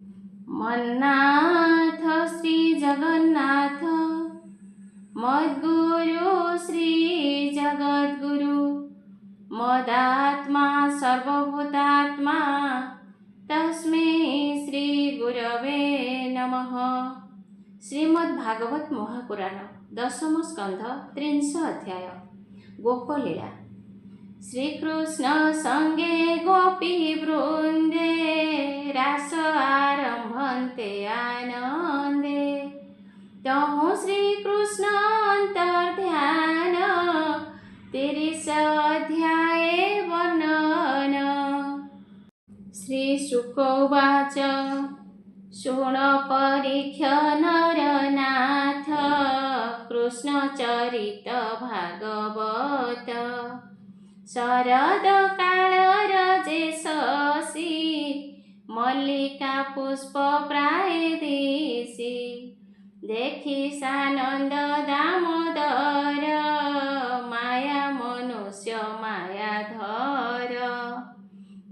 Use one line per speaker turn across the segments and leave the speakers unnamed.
मन्नाथ श्री जगन्नाथ मद्गुरु श्री जगद्गुरु मदात्मा सर्वभूतात्मा तस्मै श्री गुरवे नमः। श्रीमद्भागवत महापुराण दशम स्कंध त्रिंश अध्याय गोपलीला। श्रीकृष्ण संगे गोपी वृंदे रास आरंभन्ते आनंदे तहु श्रीकृष्ण अंतर्ध्यान 30 अध्याये वर्णन। श्रीशुक उवाच शृण परीक्ष नरनाथ कृष्णचरित भागवत शरद काल रजे शशि मल्लिका पुष्प प्राय दिशि देखि सानंद दामोदर माया मनुष्य मायाधर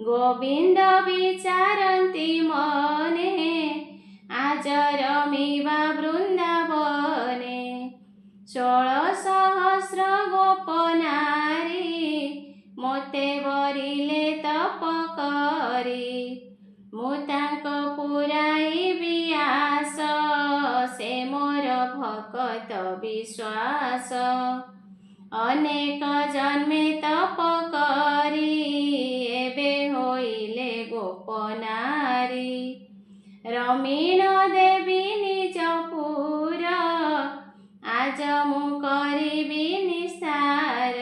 गोविंद विचारन्ति मने आज रमिवा वृंदावने 16 सहस्र गोपनारी मोते वरिले तप करी मुतांक पुराई आस से मोर भक्त विश्वास अनेक जन्मे तप करी एबे होइले गोपनारी रमीण देवी निज पुर आज मु करिबी निस्तार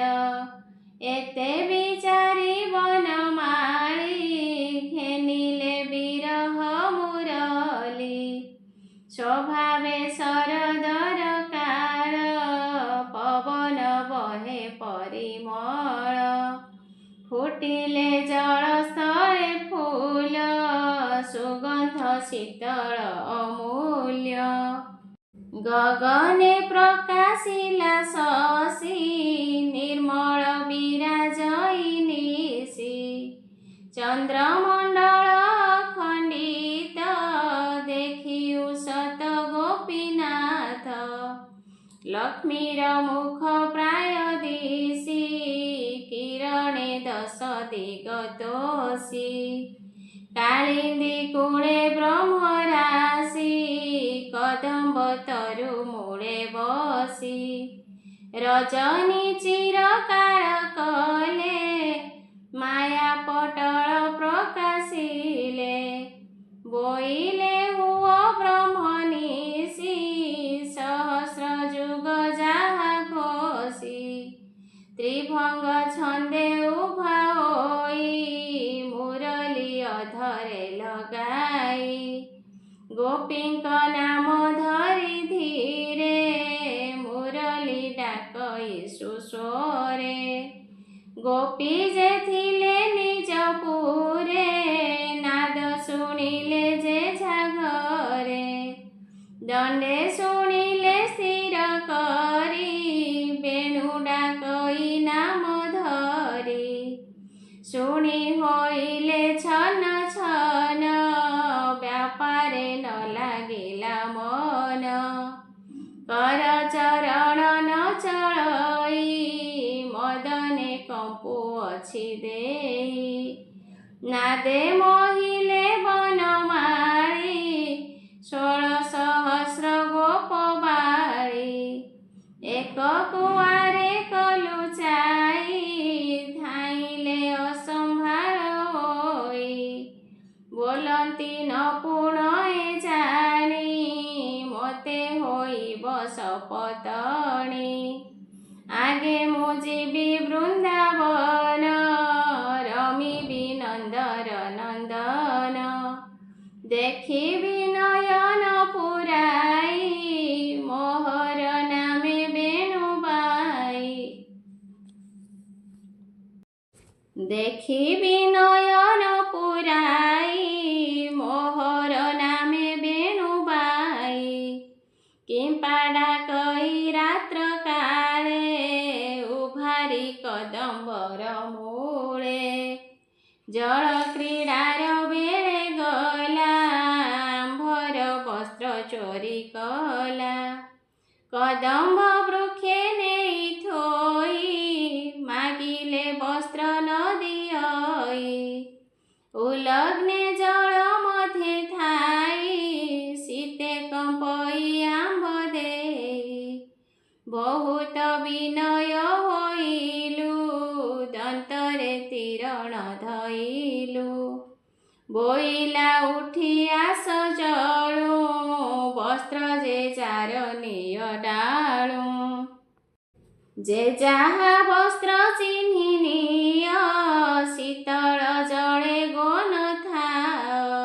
एते विचारी वनमाली घेनिले विरह मुरली स्वभावे शरदर काल पवन बहे परिमल फुटिले जल स्थले फूल सुगंध शीतल अमूल्य गगने प्रकाशिला शशि निर्मल विराजई निशि चंद्रमंडल खंडित देखियु सत गोपीनाथ लक्ष्मीर मुख प्राय दिशि किरणे 10 दिगतोषी कालिंदी कूले ब्रह्मराशि कदम्ब तरु मूले बसी रजनी चिरकाल कले माया पटल प्रकाशिले बोइले हुओ ब्रह्मनिशि सहस्र जुग जाहा घोषी त्रिभंग छंदे उभा होई मुरली अधरे लगाई गोपींक नाम धरि धीरे मुरली डाकई सुस्वरे गोपी जे थिले निज पुरे नाद शुणिले जे घरे दंडे शुणिले स्थिर करी बेणु डाकई नाम धरी शुणी होइले छन छन व्यापारे न लागिला मन कर चरण न चलई मदने कंपु अछि देहि नादे मोहिले वनमाळी 16 सहस्र गोपबाळी एक कुआरे कलुचाई धाइले असंभाळ होई बोलती न पुणे जानी मोते होइब सपतणी आगे मु जीवी वृंदावन रमिबी नंदर नंदन देखिबी नयन पुराई मोहर नामे बेणुबाई देखिबी नयन पुराई मोहर नामे बेणुबाई किंपाडा कई रात्र काले उभारी कदम्बर मूले जल क्रीडार बेले गला चोरी कला। कदम्ब वृक्षे नेई थोई मागिले वस्त्र नदियई। उलग्ने जल मध्ये थाई शीते कंपई आंब देई। बहुत विनय होइलु दंतरे तीरण धइलु। बोइला उठी आस जळू वस्त्र जे जार निय डाळू। जे जाहा वस्त्र चिन्हि निय शीतल जळे गोन थाओ।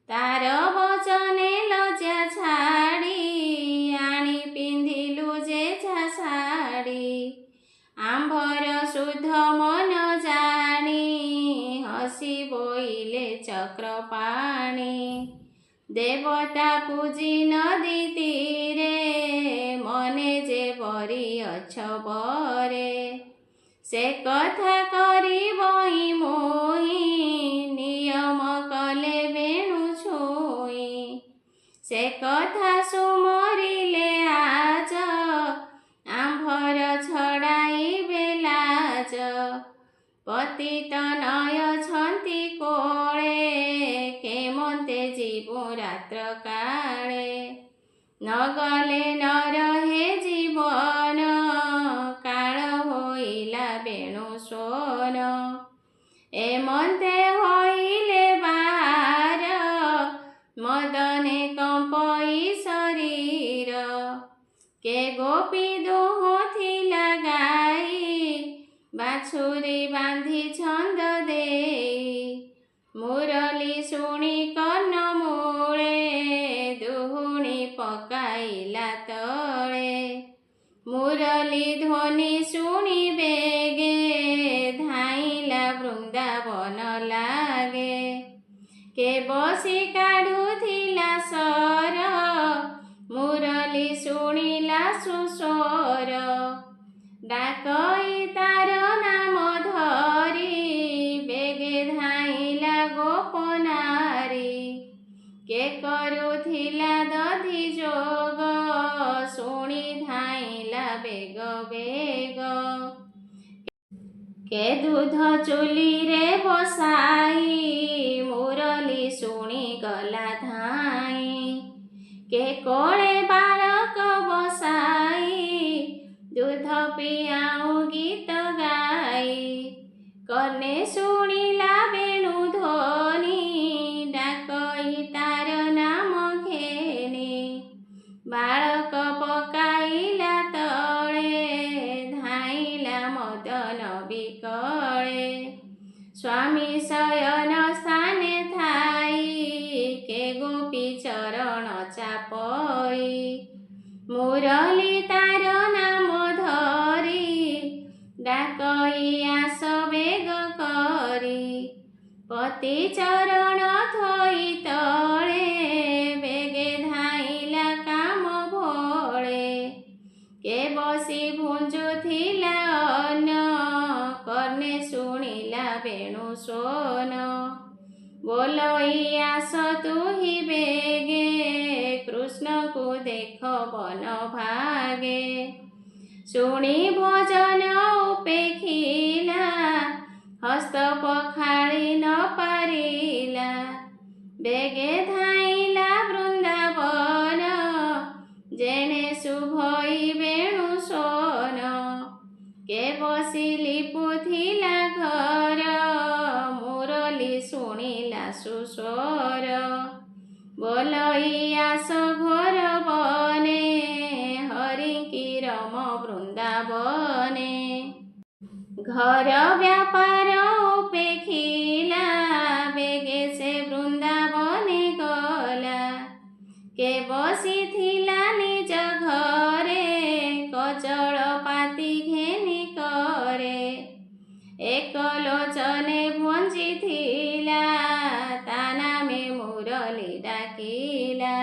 तार वचने लज्जा छाड़ी आनी पिंधिलु जे जा साड़ी। आंभर शुद्ध मन जानी हसी बोइले चक्र पाणी। देवता पूजी नदी तीरे मने जे बरी अछ बरे। से कथा करी बही मोही नियम कले बेणु छुई। से कथा सुमरिले आज आंभर छड़ाई बेलाज। पतित नय छन्ति कोळे केमन्ते जीवु रात्र काळे। न गले न रहे जीवन काळ होइला बेणु सोन। एमन्ते होइले बार मदने कंपई शरीर। के गोपी दुहुथिला गाई बाछुरी बांधी छंद देई। मुरली शुणी कर्ण मूळे दुहुणी पकाइला तळे। मुरली ध्वनि शुणी बेगे धाइला वृंदावन लागे। के बसी काढुथिला सर मुरली शुणिला सुस्वर। डाकई तार नाम धरी बेगे धाइला गोपनारी। के करुथिला दधि जोग शुणी धाइला बेग बेग। के दूध चुली रे बसाई मुरली शुणी गला धाई। के कोळे बालक बसाई दूध पियाऊ गीत गाई। कने शुणिला बेणु ध्वनि डाकई तार नाम घेनी। बालक पकाइला तळे धाइला मदन बिकळे। स्वामी शयन स्थाने थाई के गोपी चरण चापई। मुरली तार नाम धरी डाकई आस बेग करी। पति चरण थोई तळे बेगे धाइला काम भोळे। के बसी भुंजुथिला अन्न कर्णे शुणिला बेणु सोन। बोलई आस तुहि बेगे कृष्ण को देख बन भागे। शुणी भोजन उपेखिला हस्त पखाळी न पारिला। बेगे धाइला वृंदावन जेणे शुभई बेणु सोन। के बसी लिपुथिला घर मुरली शुणिला सुस्वर। बोलई आस घोर बने हरिकी रम वृंदावने। घर व्यापार उपेखिला बेगे से वृंदावने गला। के बसिथिला निज घरे कचळ पाती घेनी करे। एक लोचने भंजिथिला ता नामे मुरली डाकिला।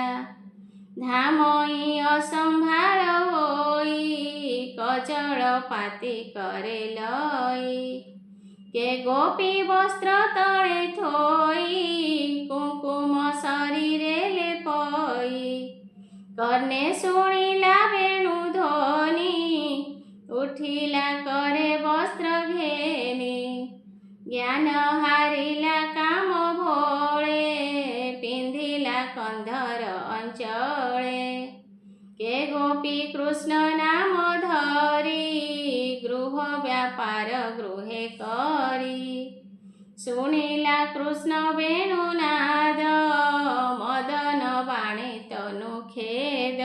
धामई असंभाळ होई कचळ पाती करे लई। के गोपी वस्त्र तळे थोई कुंकुम शरीरे लेपई। कर्णे शुणिला वेणु ध्वनि उठिला करे वस्त्र घेनी ज्ञान हारिला काम भोळे पिंधिला कंधर अंचळे के गोपी कृष्ण नाम धरी गृह व्यापार गृहे करी शुणिला कृष्ण वेणुनाद मदन बाणे तनु खेद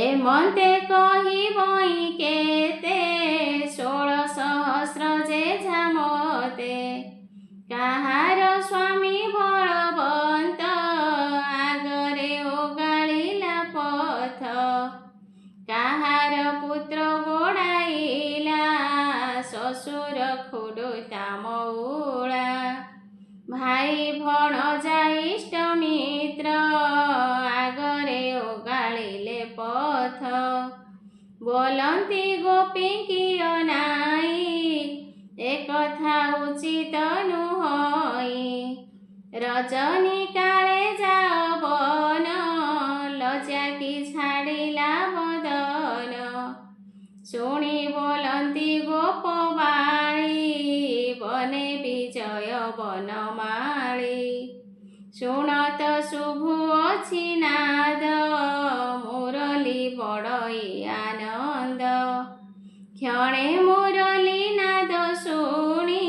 एमते कही बई केते 16 सहस्र जे झामते काहार स्वामी बलवंत आगरे ओगाळिला पथ काहार पुत्र गोडाइला शशुर खुडुता मऊळा भाई भणजा इष्ट मित्र आगरे ओगाळिले पथ बोलंती गोपी किय नाई एकथा उचित नुहई रजनी काळे जाओ बन लज्जा की छाड़िला बदन शुणी बोलंती गोपबाळी बने विजय बनमाळी शुणत शुभुअछि नाद मुरली बड़ई आनंद क्षणे मुरली नाद शुणी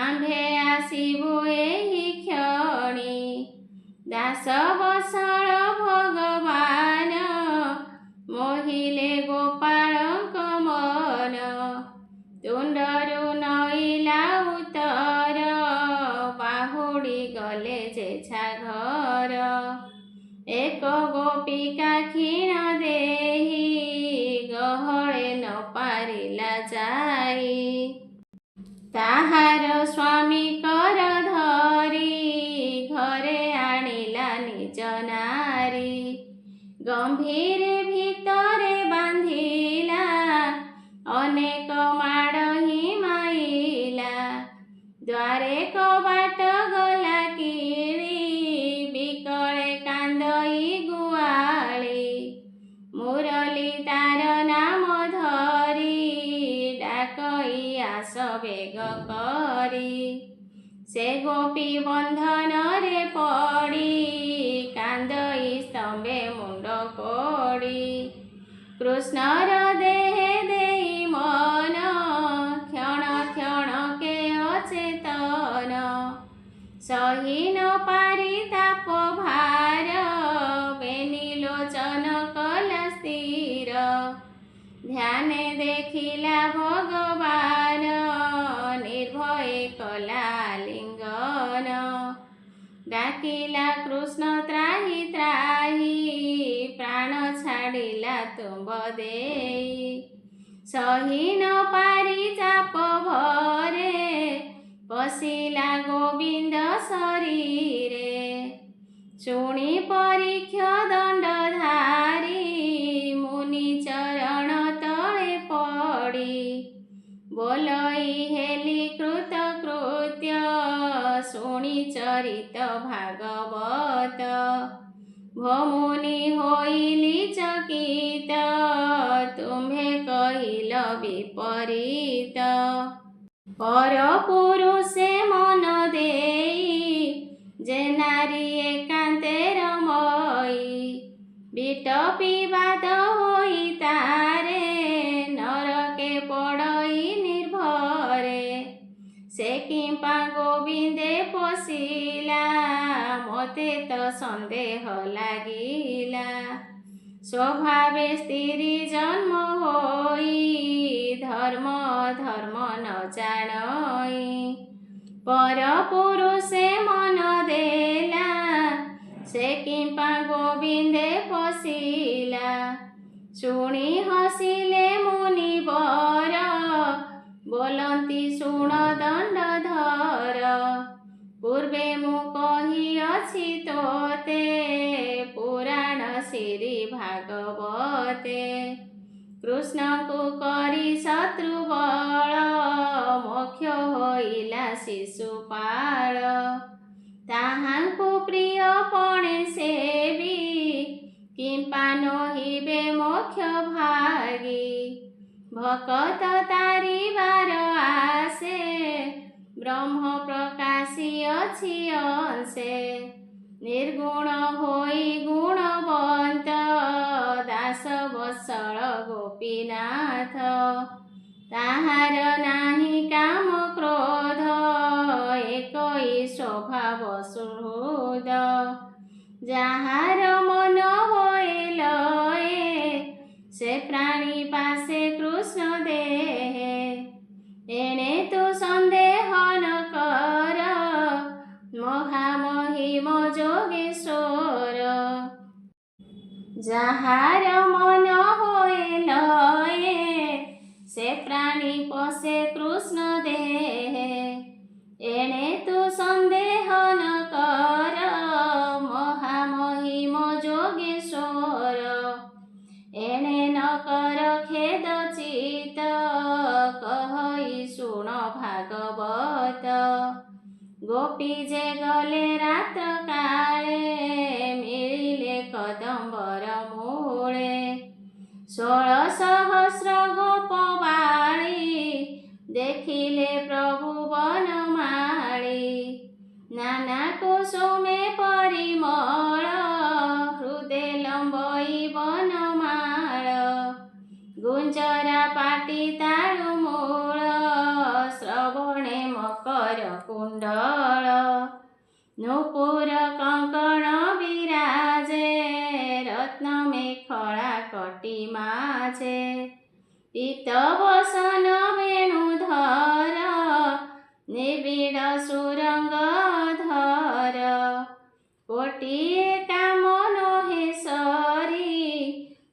आम्भे आसिबु एहि क्षणी दास बसळ भगवान मोहिले गोपाळଙ୍କ मन तुंडरु नईला उतर बाहुडी गले जेछा घर एक गोपिका क्षीण देही गहळे न पारिला जाई ताहार स्वामी कर धरी घरे आनिला निज नारी गंभीर भितरे बांधिला अनेक माड़ हिमाइला द्वारे कबाट गला किली बिकळे कांदई गुआली मुरली तार नाम धरी डाकई आस बेग करी से गोपी बंधन रे पड़ी कांदई स्तंभे मुंड कोड़ी कृष्णर देहे देई मन क्षण क्षण के अचेतन सही न पारी ताप भार बेनी लोचन कला स्थिर ध्याने देखिला भगवान निर्भय कला लिंगन डाकिला कृष्ण त्राही त्राही प्राण छाड़िला तुम्ब देई सही न पारी चाप भरे पशिला गोविंद शरीरे शुणी परीक्ष दंडधारी मुनि चरण तले पड़ी बोलई हेली कृत कृत्य शुणी चरित भागवत भमुनि होइली चकित तुम्हे कहिल विपरीत पर पुरुषे मन देई जे नारी एकांते रमई बिटपी बात होई तारे नरके पड़ई निर्भरे से किंपा गोविंदे पशिला मते तो संदेह लागिला स्वभावे स्त्री जन्म होई धर्म धर्म न जानई पर पुरुषे मन देला से किंपा गोविंदे पशिला शुणी हसिले मुनि बर बोलंती शुण दंडधर पूर्वे मु कहिअछि तोते पुराण श्री भागवते कृष्ण को करी शत्रु बल मोक्ष होइला शिशुपाल ताहांकु प्रिय पणे सेवी କିମ୍ପା ନହିବେ ମୋକ୍ଷ ଭାଗୀ। ଭକତ ତାରିବାର ଆସେ ବ୍ରହ୍ମ ପ୍ରକାଶୀ ଅଛି ଅଂଶେ। ନିର୍ଗୁଣ ହୋଇ ଗୁଣବନ୍ତ ଦାସ ବତ୍ସଳ ଗୋପୀନାଥ। ତାହାର ନାହିଁ କାମ କ୍ରୋଧ ଏକଇ ସ୍ୱଭାବ ସୁହୃଦ। ଯାହାର ମନ ହୋଏ ଲଏ ସେ ପ୍ରାଣୀ ପାଶେ କୃଷ୍ଣ ଦେହେ। ଏଣେ ତୁ ସନ୍ଦେହ ନ କର ମହାମହିମ ଯୋଗେଶ୍ୱର। ଯାହାର ମନ ହୋଏ ଲଏ ସେ ପ୍ରାଣୀ ପଶେ କୃଷ୍ଣ ଦେହେ। ଏଣେ ତୁ ସନ୍ଦେହ ନ କର ମହାମହିମ ଯୋଗେଶ୍ୱର। ଏଣେ ନ କର ଖେଦ ଚିତ କହଇ ଶୁଣ ଭାଗବତ। ଗୋପୀ ଯେ ଗଲେ ରାତ୍ର କାଳେ ମିଳିଲେ କଦମ୍ବର ମୂଳେ। 16 ସହସ୍ର ଗୋପ ବାଳୀ ଦେଖିଲେ ପ୍ରଭୁ ବନମାଳୀ। ନାନା କୁସୁମେ ପରିମଳ ହୃଦେ ଲମ୍ବଇ ବନମାଳ। ଗୁଞ୍ଜରା ପାଟି ତାଳୁ ମୂଳ ଶ୍ରବଣେ ମକର କୁଣ୍ଡଳ। ନୂପୁର କଙ୍କଣ ବିରାଜେ ରତ୍ନ ମେଖଳା କଟି ମାঝে। ପୀତ ବସନ ବେଣୁଧର ନିବିଡ଼ ସୁରଙ୍ଗ ଧର। କୋଟିଏ କାମ ନୋହେ ସରି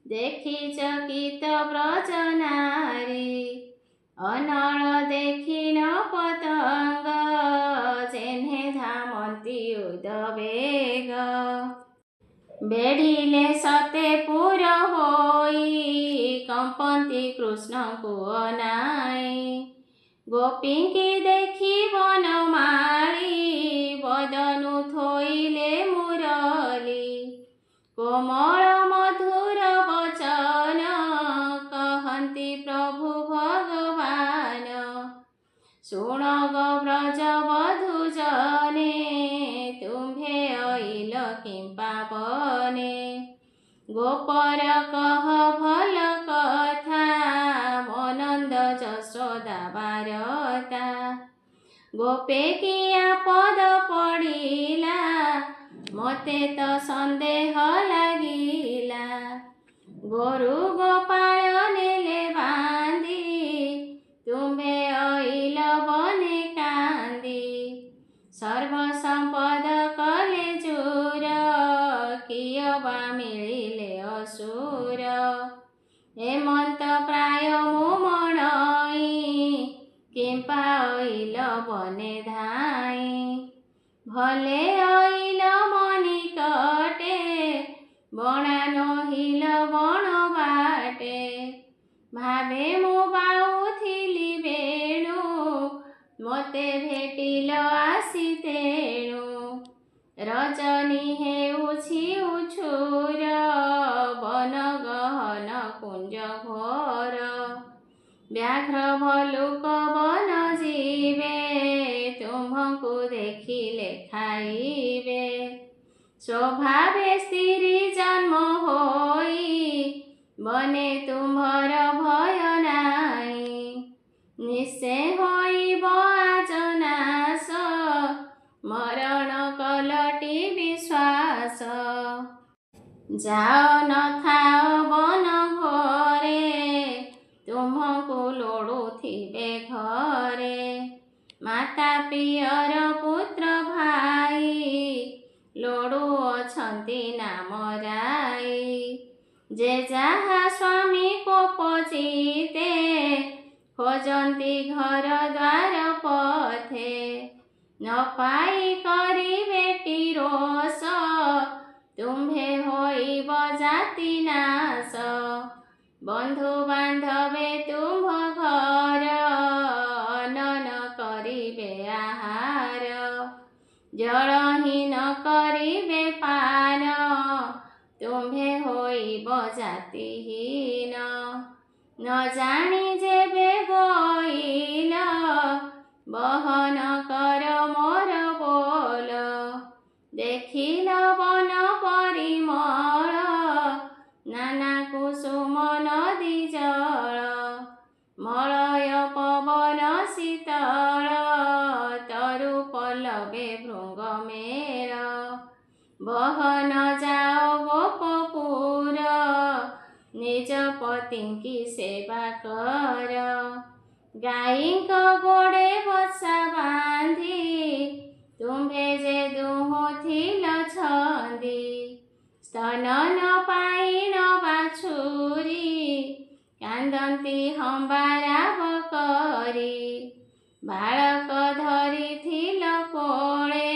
ଦେଖି ଚକିତ ବ୍ରଜ ନାରୀ। ଅନଳ ଦେଖିଣ ପତଙ୍ଗ ଯେହ୍ନେ ଧାମନ୍ତି ଉଦବେଗ। ବେଢ଼ିଲେ ସତେ ପୁର ହୋଇ କମ୍ପନ୍ତି କୃଷ୍ଣଙ୍କୁ ଅନାଇ। ଗୋପୀଙ୍କି ଦେଖି ବନମାଳୀ ବଦନୁ ଥୋଇଲେ ମୁରଲି। କୋମଳ ମଧୁର ବଚନ କହନ୍ତି ପ୍ରଭୁ ଭଗବାନ। ଶୁଣ ଗୋ ବ୍ରଜ ବଧୂ ଜନେ ତୁମ୍ଭେ ଅଇଲ କିମ୍ପା ବନେ। ଗୋପର କହ ଭଲ କଥା ମନନ୍ଦ ଯଶୋଦା ବାରତା। ଗୋପେ କି ଆପଦ ପଡ଼ିଲା ମୋତେ ତ ସନ୍ଦେହ ଲାଗିଲା। ଗୋରୁ ଗୋପାଳ ନେଲେ ବାନ୍ଧି ତୁମ୍ଭେ ଅଇଲ ବନେ କାନ୍ଦି। ସର୍ବ ସମ୍ପଦ କଲେ ଚୂର କିଏ ବା ମିଳିଲେ ଅସୁର। ହେମନ୍ତ ପ୍ରାୟ ମୁଁ ମଣଇ କିମ୍ପା ଅଇଲ ବନେ ଧାଇଁ। ଭଲେ ଅଇଲ ମନିକଟେ ବଣା ନୋହିଲ ବଣ ବାଟେ। ଭାବେ ମୁଁ ବାଉଥିଲି ବେଣୁ ମୋତେ ଭେଟିଲ ଆସି ତେଣୁ। ରଜନୀ ହେଉଛି ଉଛୁର ବନ ଗହନ କୁଞ୍ଜ ଘୋର। ବ୍ୟାଘ୍ର ଭଲୁକ ବନ ଯିବେ ତୁମ୍ଭଙ୍କୁ ଦେଖିଲେ ଖାଇବେ। ସ୍ୱଭାବେ ସ୍ତ୍ରୀ ଜନ୍ମ ହୋଇ ବନେ ତୁମ୍ଭର ଭୟ ନାହିଁ। ନିଶ୍ଚେ ହୋଇବ ଆଜ ନାଶ ମରଣ କଲଟି ବିଶ୍ୱାସ। ଯାଅ ନ ଥାଅ ବନ ଘୋରେ ତୁମ୍ଭଙ୍କୁ ଲୋଡ଼ୁଥିବେ ଘରେ। ମାତା ପିୟର ପୁତ୍ର ଭାଇ ଲୋଡ଼ୁ ଅଛନ୍ତି ନାମ ରାଇ। ଯେ ଯାହା ସ୍ୱାମୀ କୋପ ଚିତେ ଖୋଜନ୍ତି ଘର ଦ୍ୱାର ପଥେ। ନ ପାଇ କରିବେ ଟିରୋଷ ତୁମ୍ଭେ ହୋଇବ ଜାତି ନାଶ। ବନ୍ଧୁ ବାନ୍ଧବେ ତୁମ୍ଭ ଘର ଅନନ କରିବେ ଆହାର। ଜଳହୀନ କରିବେ ପାନ ତୁମ୍ଭେ ହୋଇବ ଜାତିହୀନ। ନ ଜାଣି ଯେବେ ଗଇଲ ବହନ କର ମୋର ବୋଲ। ଦେଖିଲ ବନ ପରିମଳ ନାନା କୁସୁମ ନଦୀ ଜଳ। ମଳୟ ପବନ ଶୀତଳ ତରୁ ପଲ୍ଲବେ ଭୃଙ୍ଗ ମେଳ। ବହନ ଯାଅ ଗୋପପୁର ନିଜ ପତିଙ୍କି ସେବା କର। ଗାଈଙ୍କ ଗୋଡ଼େ ବସା ବାନ୍ଧି ତୁମ୍ଭେ ଯେ ଦୁହୁଁଥିଲ ଛନ୍ଦି। ସ୍ତନ ନ ପାଇନ ବାଛୁରୀ କାନ୍ଦନ୍ତି ହମ୍ବାରାବ କରି। ବାଳକ ଧରିଥିଲ କୋଳେ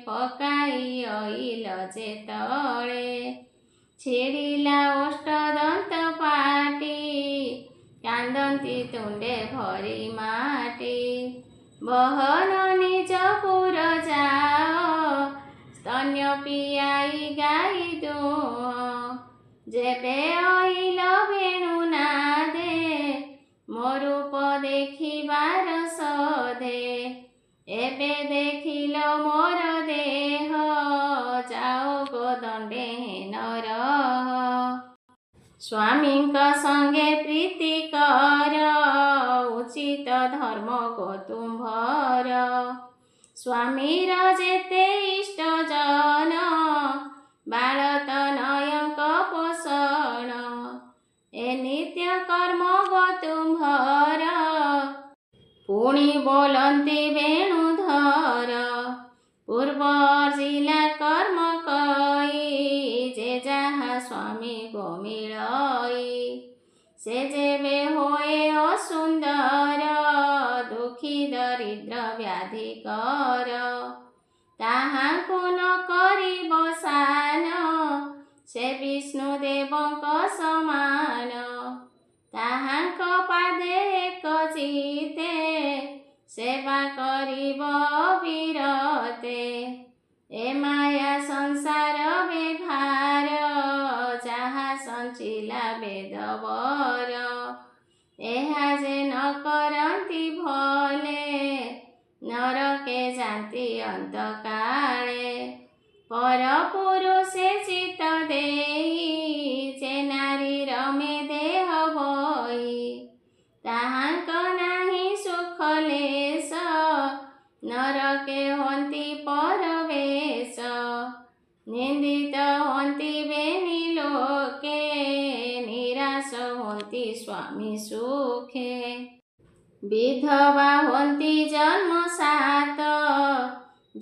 ପକାଇ ଅଇଲ ଯେତଳେ। ଛିଡ଼ିଲା ଓଷ୍ଠଦନ୍ତ ପାଟି କାନ୍ଦନ୍ତି ତୁଣ୍ଡେ ଭରି ମାଟି। ବହନ ନିଜ ପୁର ଯାଅ ସ୍ତନ୍ୟ ପିଆଇ ଗାଈ ଦୁହ। ଯେବେ ଅଇଲ ବେଣୁ ନାଦେ ମୋ ରୂପ ଦେଖିବାର ସଧେ। ଏବେ ଦେଖିଲ ମୋର ଦେହ ଯାଅ ଗୋଦଣ୍ଡେ ହେନ ରହ। ସ୍ୱାମୀଙ୍କ ସଙ୍ଗେ ପ୍ରୀତି କର ଉଚିତ ଧର୍ମ ଗୋ ତୁମ୍ଭର। ସ୍ୱାମୀର ଯେତେ ଇଷ୍ଟ ଜନ ବାଳତନୟଙ୍କ ପୋଷଣ। ଏ ନିତ୍ୟ କର୍ମ ଗୋ ତୁମ୍ଭର ପୁଣି ବୋଲନ୍ତି ବେଣୁଧର। ପୂର୍ବ ଅର୍ଜିଲା କର୍ମ କଇ ଯେ ଯାହା ସ୍ୱାମୀ ଗୋ ମିଳଇ। ସେ ଯେବେ ହୋଏ ଅସୁନ୍ଦର ଦୁଃଖୀ ଦରିଦ୍ର ବ୍ୟାଧିକର। ତାହାଙ୍କୁ ନ କରିବ ସାନ ସେ ବିଷ୍ଣୁଦେବଙ୍କ ସମାନ। ତାହାଙ୍କ ପାଦେ ଏକ ଚିତେ ସେବା କରିବ ବିରତେ। ଏ ମାୟା ସଂସାର ବେଭାର ଯାହା ସଞ୍ଚିଲା ବେଦବର। ଏହା ଯେ ନ କରନ୍ତି ଭଲେ ନରକେ ଯାନ୍ତି ଅନ୍ତକାଳେ। ପର ପୁରୁଷେ ଚିତ୍ତ ଦେଇ ଯେ ନାରୀ ରମେ ଦେହ ବହି। ତାହାଙ୍କ ନାହିଁ ସୁଖ ଲେଶ ନରକେ ହୁଅନ୍ତି ପରବେଶ। ନିନ୍ଦିତ ହୁଅନ୍ତି ବେନି ଲୋକେ ନିରାଶ ହୁଅନ୍ତି ସ୍ୱାମୀ ସୁଖେ। ବିଧବା ହୁଅନ୍ତି ଜନ୍ମ ସାତ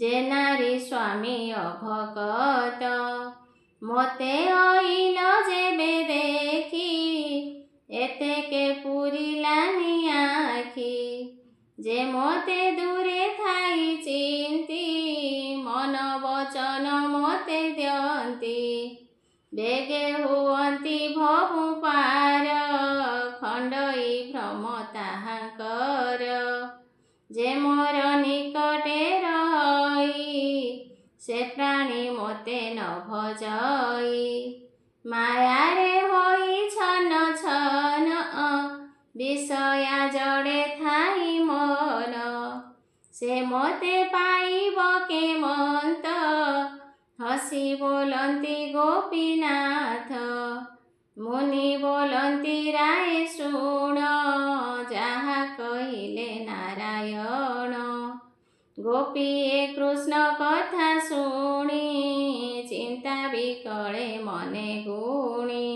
ଯେ ନାରୀ ସ୍ୱାମୀ ଅଭକତ। ମୋତେ ଅଇଲ ଯେବେ ଦେଖି ଏତେକେ ପୁରିଲାନି ଆଖି। ଯେ ମୋତେ ଦୂରେ ଥାଇ ଚିନ୍ତି ମନ ବଚନ ମୋତେ ଦିଅନ୍ତି। ବେଗେ ହୁଅନ୍ତି ଭବୁ ପାର ଖଣ୍ଡଇ ଭ୍ରମ ତାହାଙ୍କର। ଯେ ମୋର ନିକଟେ ରହି ସେ ପ୍ରାଣୀ ମୋତେ ନ ଭଜଇ। ମାୟାରେ ହୋଇ ଛନ ଛନ ବିଷୟା ଜଡ଼େ ଥାଇ ମନ। ସେ ମୋତେ ପାଇବ କେମନ୍ତ ହସି ବୋଲନ୍ତି ଗୋପୀନାଥ। ମୁନି ବୋଲନ୍ତି ରାଏ ଶୁଣ ଯାହା କହିଲେ ନାରାୟଣ। ଗୋପୀଏ କୃଷ୍ଣ କଥା ଶୁଣି ଚିନ୍ତା ବିକଳେ ମନେ ଗୁଣି।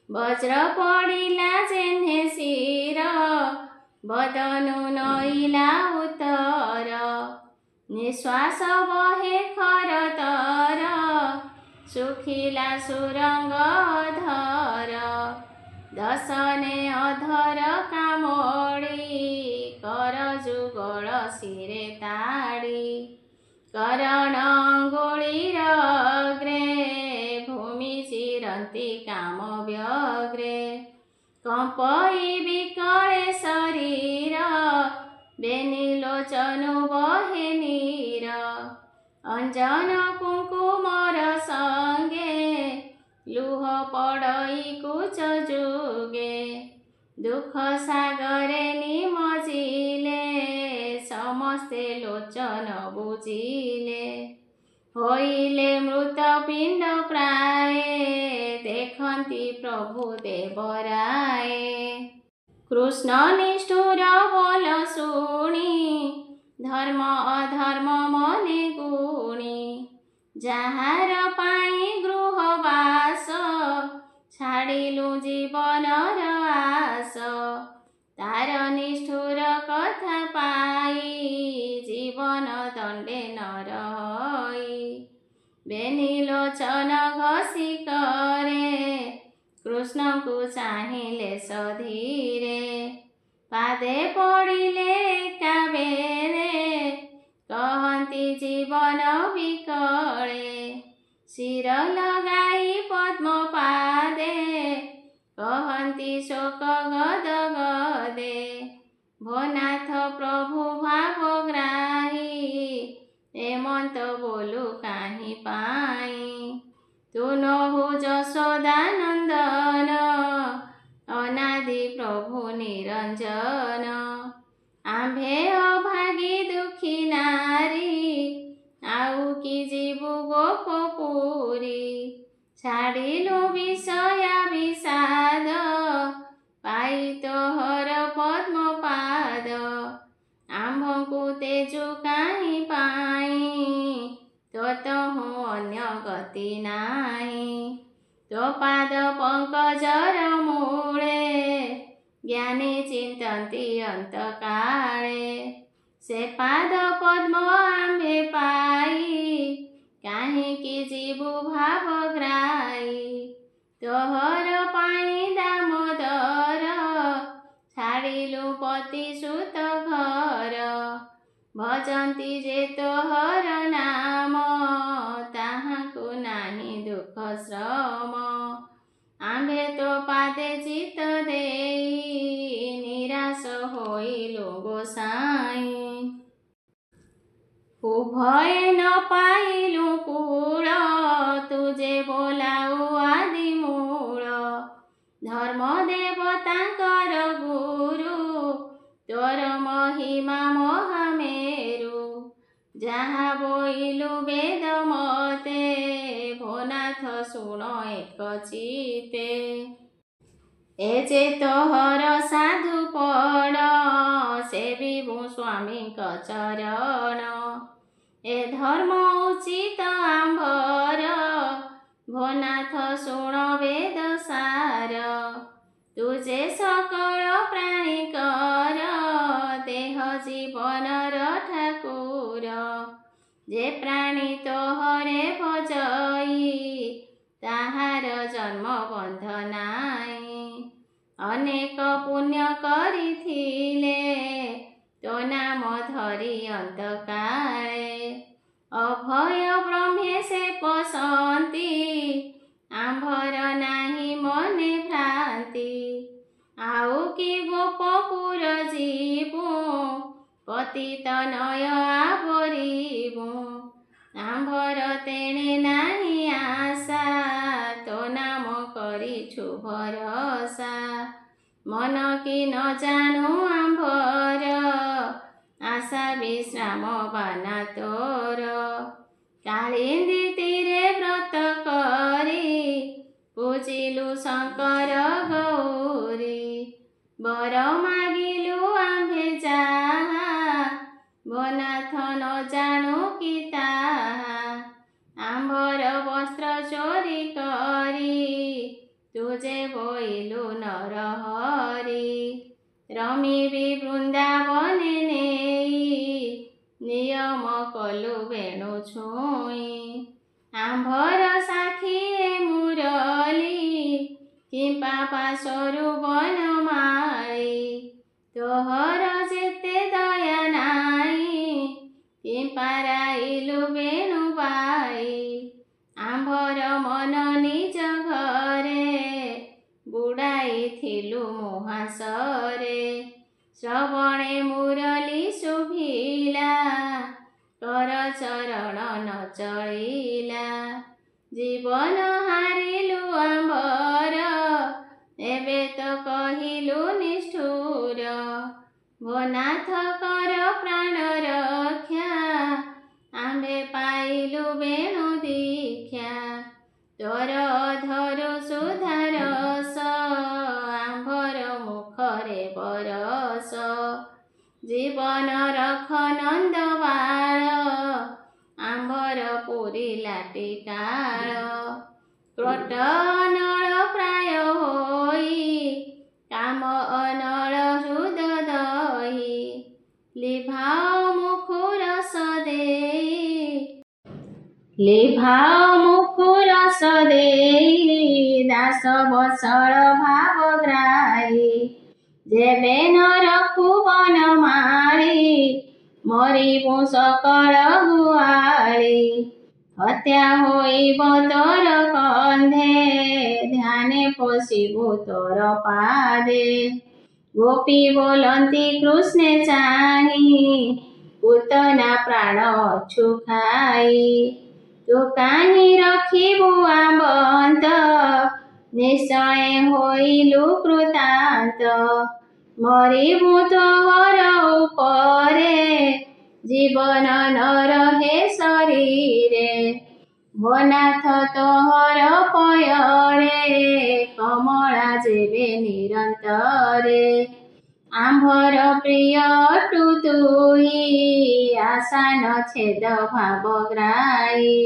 ବଜ୍ର ପଡ଼ିଲା ଯେହ୍ନେ ଶିର ବଦନୁ ନଇଲା ଉତ୍ତର। ନିଶ୍ୱାସ ବହେ ଖରତର ଶୁଖିଲା ସୁରଙ୍ଗ ଧର। ଦଶନେ ଅଧର କାମୋଡ଼ି କର ଯୁଗଳ ଶିରେ ତାଡ଼ି। କରଣ ଅଙ୍ଗୁଳିର ଅଗ୍ରେ ଭୂମି ଚିରନ୍ତି କାମ ବ୍ୟଗ୍ରେ। କମ୍ପଇ ବିକଳେ ଶରୀର ବେନି ଲୋଚନୁ ବହେ ନୀର। ଅଞ୍ଜନ କୁଙ୍କୁମର ସଙ୍ଗେ लुह पड़ई कुच जुगे दुख सागरे निमजिले समस्ते लोचन बुझिले होइले मृत पिंड प्राय देखती प्रभु देवराय कृष्ण निष्ठुर बोल शुणी धर्म अधर्म मने गुणी जाहार पाई गृहवास छाड़िलु जीवनर आस तार निष्ठुर कथा पाई जीवन दंडे न रही बेनिलोचन घसी करे कृष्ण को चाहिले सधीरे पादे पड़िले काबेरे कहती जीवन विकले शिर लगाई पद्म पादे कहती शोक गद गदे भोनाथ प्रभु भावग्राही एमंत बोलू काहि पाई तू नहु यशोदानंदन अनादि प्रभु निरंजन आम्भे अभागी दुखी नारी आउ कि जीवु गोपपुरी छाड़िलु विषया विषाद पाई तोहर पद्म पाद आम्भଙ୍କୁ तेजु काहि पाई तोतहु अन्य गति नाही तो पाद पंकजर मूले ज्ञानी चिंतन्ति अंतकाले से पाद पद्म आम्भे पाई काहिंकि जीवु भावग्राही तोहर पाई दामोदर छाड़िलु पति सुत घर भजन्ति जे तोहर नाम ताहाकु नाही दुख श्रम आम्भे तो पादे चित देई निराश होइलु गोसाई उभय न पाइलु कूल तुझे बोलाऊ आदि मूल धर्म देवतांकर गुरु तोर महिमा महामेरु जहाँ बोइलु वेद मते भोनाथ शुण एक चिते ए जे तोहर साधु पड़ सेविबु स्वामी चरण ए धर्म उचित आम्भर भोनाथ शुण वेद सार तुझे सकल प्राणी कर देह जीवनर ठाकुर जे प्राणी तोहरे भजई ताहार जन्म बंध नाई अनेक पुण्य करिथिले तो नाम धरी अंतकाले अभय ब्रह्मे से पसंती आम्भर नाही मने भ्रांति आउ कि गोपपुर जीवु पतित नय आवरिबु आम्भर तेणे नाही आशा तो नाम करिछु भरसा मन कि न जानु आम्भर आशा विश्राम बाना तोर कालिंदी तीरे व्रत करी पूजिलु शंकर गौरी बर मागिलु आम्भे जाहा भोनाथ न जानु कि ताहा आम्भर वस्त्र चोरी करी तुझे बोइलु नरहरी रमिबी वृंदावने नेई नियम कलु वेणु छुई आम्भर साखी मुरली किंपा पाशरु बनमाली तोहर जेते दया नाई किंपा राइलु वेणु बाई आम्भर मन निज घरे बुड़ाइथिलु मुहासरे श्रवणे मुरली शुभिला कर चरण न चलिला जीवन हारिलु पाइलु निष्ठुर भो नाथ कर प्राण रक्षा आम्भे पाइलु वेणु दीक्षा तोर अधरु सुधारस आम्भर मुखरे बरस जीवन रख नंद बाळ आम्भर पुरिला टिकाळ क्रोट अनळ प्राय होई काम अनळ हृद दही लिभाओ मुखुर सदेई दास बसळ भावग्राही जेबे न रखु वन माळी मरिबु सकळ गुआळी हत्या होइब तोर कंधे ध्याने पोषिबु तोर पादे गोपी बोलंती कृष्णे चाही पूतना प्राण अछु खाई तू काहि रखिबु आबंत निश्चय होइलु कृतांत मरिबु तोहर उपरे जीवन न रहे शरीरे भो नाथ तोहर पयरे कमला जेबे निरंतरे आम्भर प्रिय अटु तुही आशा न छेद भावग्राही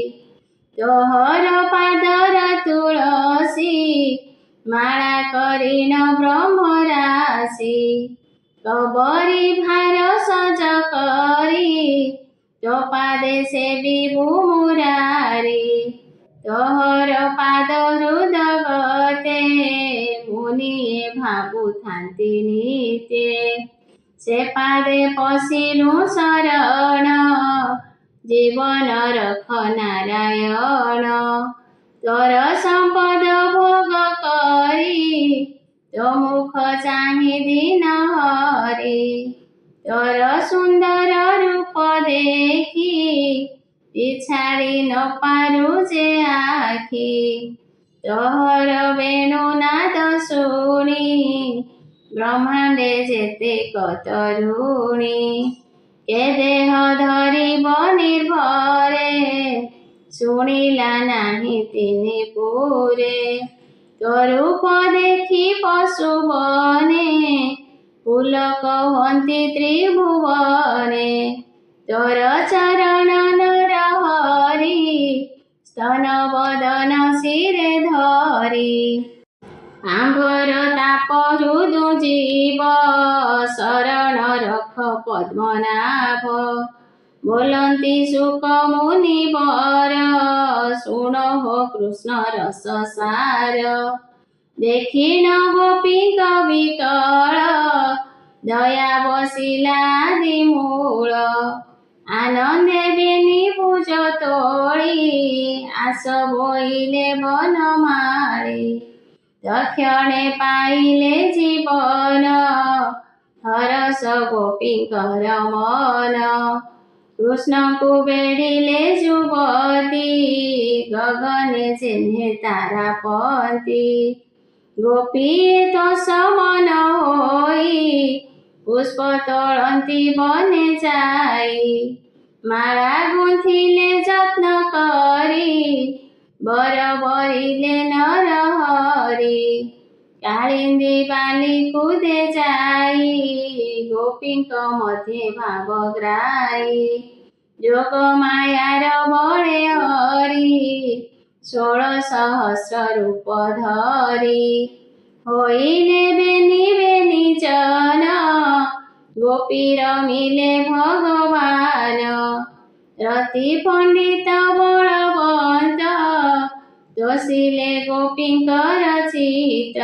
तोहर पादर तुलसी माला करिन ब्रह्मराशि कबरी भार सज करी तो पादे सेविबु मुरारी तोहर पाद हृद गते मुनिए भाबु थांती नीते से पादे पशिलु शरण जीवन रख नारायण तोर संपद भोग करी तो मुख चाहि दिन हरि तोर सुंदर रूप देखी पिछाड़ी न पारु जे आखी तोहर वेणुनाद शुणी ब्रह्मांडे जेते कतरुणी के देह धरिब निर्भरे शुणिला नाही तिनि पुरे तो रूप देखी पशु बने पुलक हंती त्रिभुवने तोर चरण नर हरि स्तन बदन शिरे धरी आम्भर ताप हृदु जीव शरण रख पद्मनाभ बोलंती सुख मुनि वर शुण हो कृष्ण रस सार देखिन गोपी विकल दया बसिला आदि मूल आनंदे बेनी भुज तोड़ी आस बोइले बनमाली दक्षणे पाइले जीवन हरस गोपीकर मन कृष्ण को बेड़िले जुबती गगने चिन्हे तारापति गोपी तो समन होई पुष्प तोड़ती बने जाई माला गुंथिले जत्न करी बर बरिले नर हरि कालिंदी बाली कूदे जाई गोपींक मध्ये भावग्राही जोग मायार बळे हरि 16 सहस्र रूप धरी होइले बेनी बेनी जन गोपी रमिले भगवान रति पंडित बलवंत दोषिले गोपींकर चित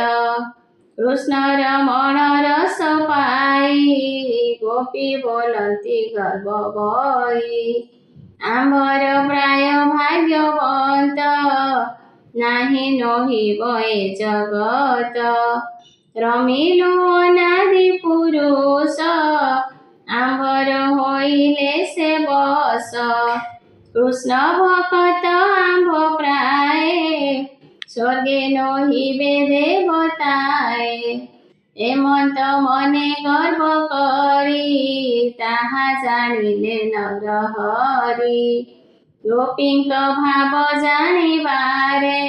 कृष्ण रमण रस पाई गोपी बोलंती गर्भ बई आम्भर प्राय भाग्यवंत नाही नहिब ए जगत रमिलु अनादि पुरुष आम्भर होइले से बस कृष्ण भक्त आम्भ प्राय स्वर्गे नहिबे देवताए ଏମନ୍ତ ମନେ ଗର୍ବ କରି ତାହା ଜାଣିଲେ ନରହରି। ଗୋପୀଙ୍କ ଭାବ ଜାଣିବାରେ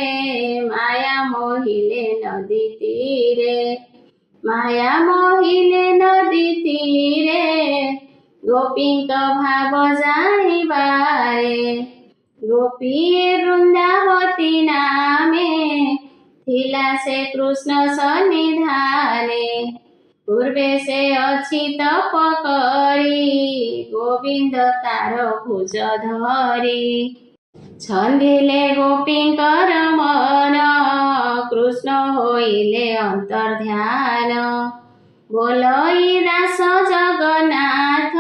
ମାୟା ମୋହିଲେ ନଦୀ ତୀରେ। ମାୟା ମୋହିଲେ ନଦୀ ତୀରେ ଗୋପୀଙ୍କ ଭାବ ଜାଣିବାରେ। ଗୋପୀଏ ବୃନ୍ଦାବତୀ ନାମେ ଥିଲା ସେ କୃଷ୍ଣ ସନ୍ନିଧାନେ। ପୂର୍ବେ ସେ ଅଛି ତପ କରି ଗୋବିନ୍ଦ ତାର ଭୁଜ ଧରି। ଛନ୍ଦିଲେ ଗୋପୀଙ୍କର ମନ କୃଷ୍ଣ ହୋଇଲେ ଅନ୍ତର୍ଧ୍ୟାନ। ବୋଲଇ ଦାସ ଜଗନ୍ନାଥ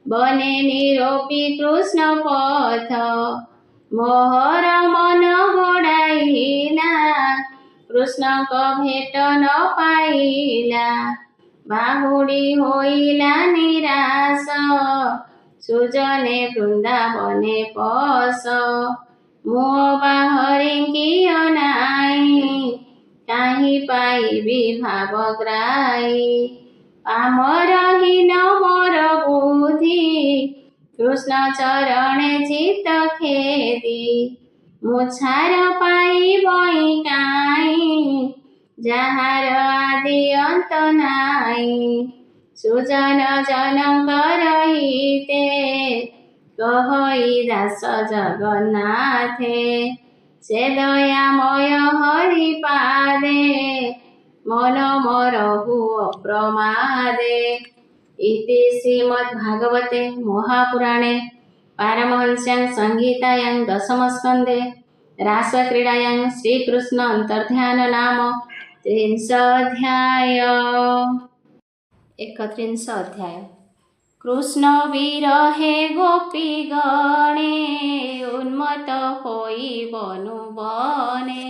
ବନେ ନିରୋପି କୃଷ୍ଣ ପଥ। ମୋହର ମନ ଗୋଡ଼ାଇଲା କୃଷ୍ଣଙ୍କ ଭେଟ ନ ପାଇଲା। ବାହୁଡ଼ି ହୋଇଲା ନିରାଶ ସୁଜନେ ବୃନ୍ଦାବନେ ପଶ। ମୁହ ବାହରିକି ଅନାଇ କାହିଁ ପାଇବି ଭାବଗ୍ରାହୀ। ପାମରହୀନ ମୋର ବୁଦ୍ଧି କୃଷ୍ଣ ଚରଣେ ଚିତ୍ତ ଖେଦି। ମୁଛାର ପାଇବଇ କାହିଁ ଯାହାର ଆଦି ଅନ୍ତ ନାହିଁ। ସୁଜନ ଜନଙ୍କର ହିତେ କହଇ ଦାସ ଜଗନ୍ନାଥେ। ସେ ଦୟାମୟ ହରି ପାଦେ ମନ ମୋରହୁ ଅପ୍ରମାଦେ। ଇତି ଶ୍ରୀମଦ୍ଭାଗବତେ ମହାପୁରାଣେ ପାରମହଂସ୍ୟାଂ ସଂହିତାୟାଂ ଦଶମସ୍କନ୍ଧେ ରାସକ୍ରୀଡ଼ାୟାଂ ଶ୍ରୀକୃଷ୍ଣ ଅନ୍ତର୍ଧ୍ୟାନ ନାମ 30 ଅଧ୍ୟାୟ। 31 ଅଧ୍ୟାୟ। କୃଷ୍ଣ ବିରହେ ଗୋପୀଗଣେ ଉନ୍ମତ୍ତ ହୋଇ ବନୁ ବନେ।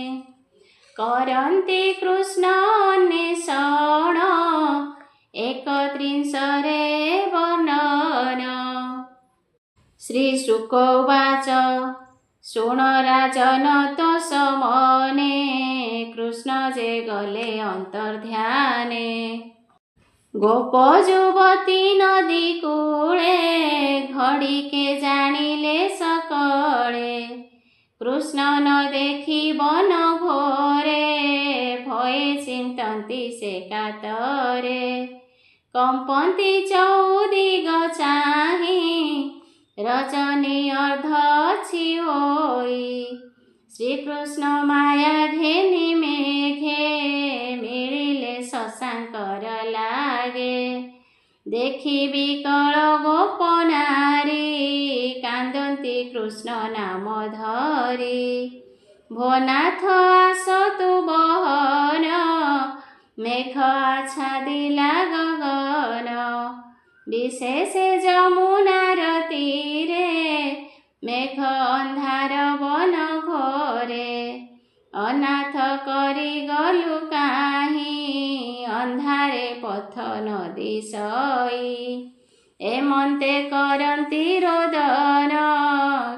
କରନ୍ତି କୃଷ୍ଣ ଅନ୍ୱେଷଣ 31ରେ ବର୍ଣ୍ଣନ। ଶ୍ରୀଶୁକ ଉବାଚ ଶୁଣ ରାଜନ ତୋଷ ମନେ କୃଷ୍ଣ ଯେ ଗଲେ ଅନ୍ତର୍ଧ୍ୟାନେ। ଗୋପ ଯୁବତୀ ନଦୀ କୂଳେ ଘଡ଼ିକେ ଜାଣିଲେ ସକଳେ। କୃଷ୍ଣ ନ ଦେଖି ବନ ଘୋରେ ଭୟେ ଚିନ୍ତନ୍ତି ସେ କାତରେ। କମ୍ପନ୍ତି ଚଉଦିଗ ଚାହିଁ ରଜନୀ ଅର୍ଦ୍ଧ ଅଛି ହୋଇ। ଶ୍ରୀକୃଷ୍ଣ ମାୟା ଘେନି ମେଘେ ମିଳିଲେ ଶଶାଙ୍କର ଲାଗେ। ଦେଖି ବିକଳ ଗୋପ ନାରୀ କାନ୍ଦନ୍ତି କୃଷ୍ଣ ନାମ ଧରି। ଭୋନାଥ ଆସ ତୁ ବହନ ମେଘ ଆଚ୍ଛାଦିଲା ଗଗନ। ବିଶେଷେ ଯମୁନାର ତୀରେ ମେଘ ଅନ୍ଧାର ବନ ଘୋରେ। ଅନାଥ କରି ଗଲୁ କାହିଁ ଅନ୍ଧାରେ ପଥ ନଦୀ ସଇ। ଏମନ୍ତେ କରନ୍ତି ରୋଦନ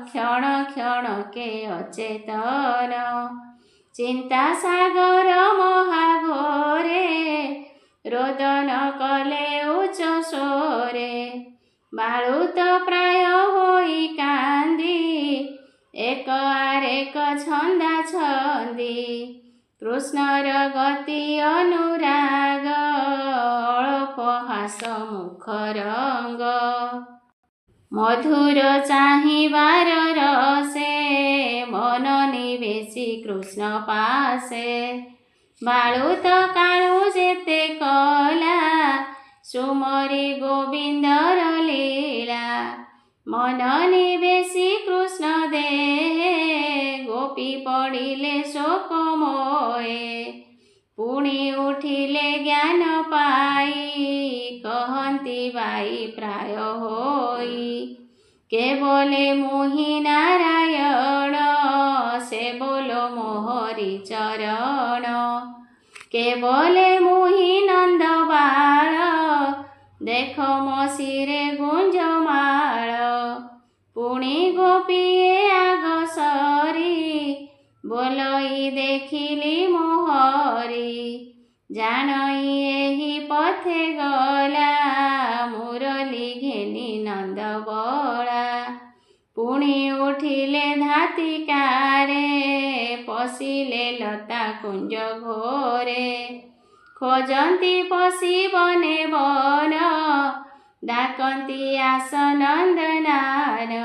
କ୍ଷଣ କ୍ଷଣକେ ଅଚେତନ। ଚିନ୍ତା ସାଗର ମହାଘୋରେ ରୋଦନ କଲେ ଉଚ୍ଚ ସ୍ୱରେ। ବାଳୁତ ପ୍ରାୟ ହୋଇ କାନ୍ଦି ଏକ ଆରେକ ଛନ୍ଦା ଛନ୍ଦି। କୃଷ୍ଣର ଗତି ଅନୁରାଗ ଅଳପ ହାସ ମୁଖ ରଙ୍ଗ। ମଧୁର ଚାହିଁବାର ରସେ ମନ ନିବେଶି କୃଷ୍ଣ ପାଶେ। ବାଳୁତ କାଳୁ ଯେତେ କଲା ସୁମରି ଗୋବିନ୍ଦର ଲୀଳା। ମନ ନିବେଶି କୃଷ୍ଣ ଦେହେ ଗୋପୀ ପଡ଼ିଲେ ଶୋକ ମୋଏ। ପୁଣି ଉଠିଲେ ଜ୍ଞାନ ପାଇ କହନ୍ତି ବାଇ ପ୍ରାୟ ହୋଇ। କେବଲେ ମୁହିଁ ନାରାୟଣ ସେ ବୋଲ ମୋହରି ଚରଣ। କେବଲେ ମୁହିଁ ନନ୍ଦ ବାଳ ଦେଖ ମୋ ଶିରେ ଗୁଞ୍ଜମାଳ। ପୁଣି ଗୋପୀଏ ଆଗ ସରି ବୋଲଇ ଦେଖିଲି ମୋହରି। ଜାଣଇ ଏହି ପଥେ ଗଲା ମୁରଲି ଘେନି ନନ୍ଦ ବଳା। ପୁଣି ଉଠିଲେ ଧାତିକାରେ ପଶିଲେ ଲତା କୁଞ୍ଜ ଘୋରେ। ଖୋଜନ୍ତି ପଶି ବନେ ବନ ଡାକନ୍ତି ଆସ ନନ୍ଦନାନ।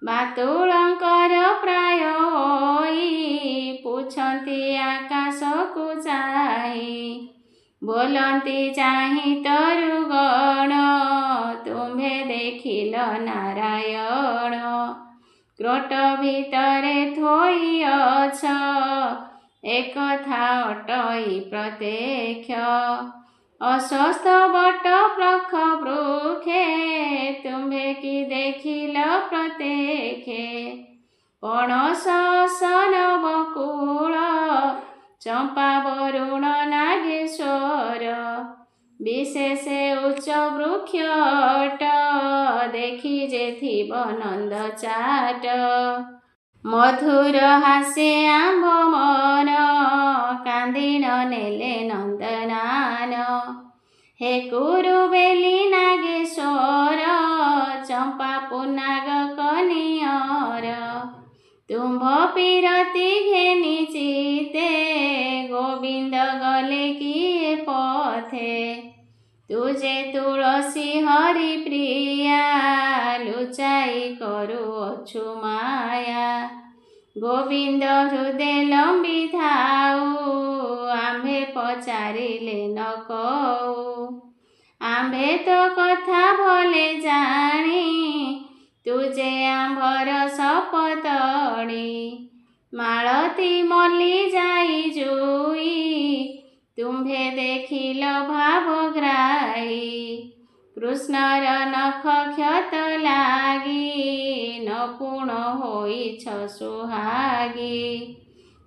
ବାତୁଳଙ୍କର ପ୍ରାୟ ହୋଇ ପୁଛନ୍ତି ଆକାଶକୁ ଚାହିଁ। ବୋଲନ୍ତି ଚାହିଁ ତରୁଗଣ ତୁମ୍ଭେ ଦେଖିଲ ନାରାୟଣ। କ୍ରୋଟ ଭିତରେ ଥୋଇଅଛ ଏକଥା ଅଟଇ ପ୍ରତ୍ୟକ୍ଷ। ଅଶ୍ୱସ୍ଥ ବଟ ପ୍ରଖ ବୃକ୍ଷେ ତୁମ୍ଭେ କି ଦେଖିଲ ପ୍ରତ୍ୟକ୍ଷେ। ପଣସ ଅସନ ବକୁଳ ଚମ୍ପା ବରୁଣ ନାଗେଶ୍ୱର। ବିଶେଷେ ଉଚ୍ଚ ବୃକ୍ଷ ଅଟ ଦେଖି ଯେ ଥିବ ନନ୍ଦ ଚାଟ। ମଧୁର ହାସେ ଆମ୍ଭ ମନ କାନ୍ଦିଣ ନେଲେ ନନ୍ଦନାନ। ହେ କୁରୁ ବେଲି ନାଗେଶ୍ୱର ଚମ୍ପା ପୁନାଗ କନିଅର। ତୁମ୍ଭ ପିରତି ଘେନି ଚିତେ ଗୋବିନ୍ଦ ଗଲେ କିଏ ପଥେ। ତୁଜେ ତୁଳସୀ ହରି ପ୍ରିୟା ଲୁଚାଇ କରୁଅଛୁ ମାୟା। ଗୋବିନ୍ଦ ହୃଦେ ଲମ୍ବି ଥାଉ ଆମ୍ଭେ ପଚାରିଲେ ନ କଉ। ଆମ୍ଭେ ତ କଥା ଭଲେ ଜାଣି ତୁଜେ ଆମ୍ଭର ସପତଣି। ମାଳତୀ ମଲ୍ଲି ଯାଇ ଜୁଇ ତୁମ୍ଭେ ଦେଖିଲ ଭାବଗ୍ରାହୀ। କୃଷ୍ଣର ନଖ କ୍ଷତ ଲାଗି ନପୁଣ ହୋଇଛ ସୁହାଗୀ।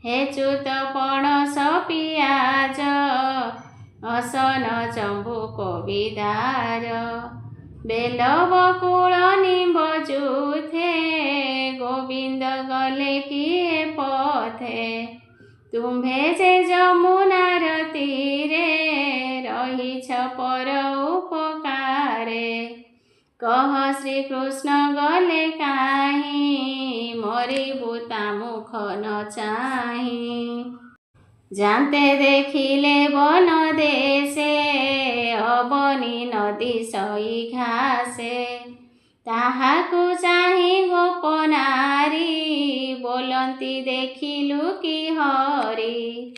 ହେ ଚ୍ୟୁତ ପଣସ ପିଆଜ ଅସନ ଚମ୍ବୁକ ବିଦାର। ବେଲ ବକୁଳ ନିମ୍ବ ଯୁଥେ ଗୋବିନ୍ଦ ଗଲେ କିଏ ପଥେ। ତୁମ୍ଭେ ଯେ ଯମୁନାର ତୀରେ ରହିଛ ପର ଉପକାରେ। କହ ଶ୍ରୀକୃଷ୍ଣ ଗଲେ କାହିଁ ମରିବୁ ତା ମୁଖ ନ ଚାହିଁ। ଯାନ୍ତେ ଦେଖିଲେ ବନ ଦେଶେ ଅବନୀ ନଦୀ ସଇ ଘାସେ। ତାହାକୁ ଚାହିଁ ଗୋପନାରୀ ବୋଲନ୍ତି ଦେଖିଲୁ କି ହରି।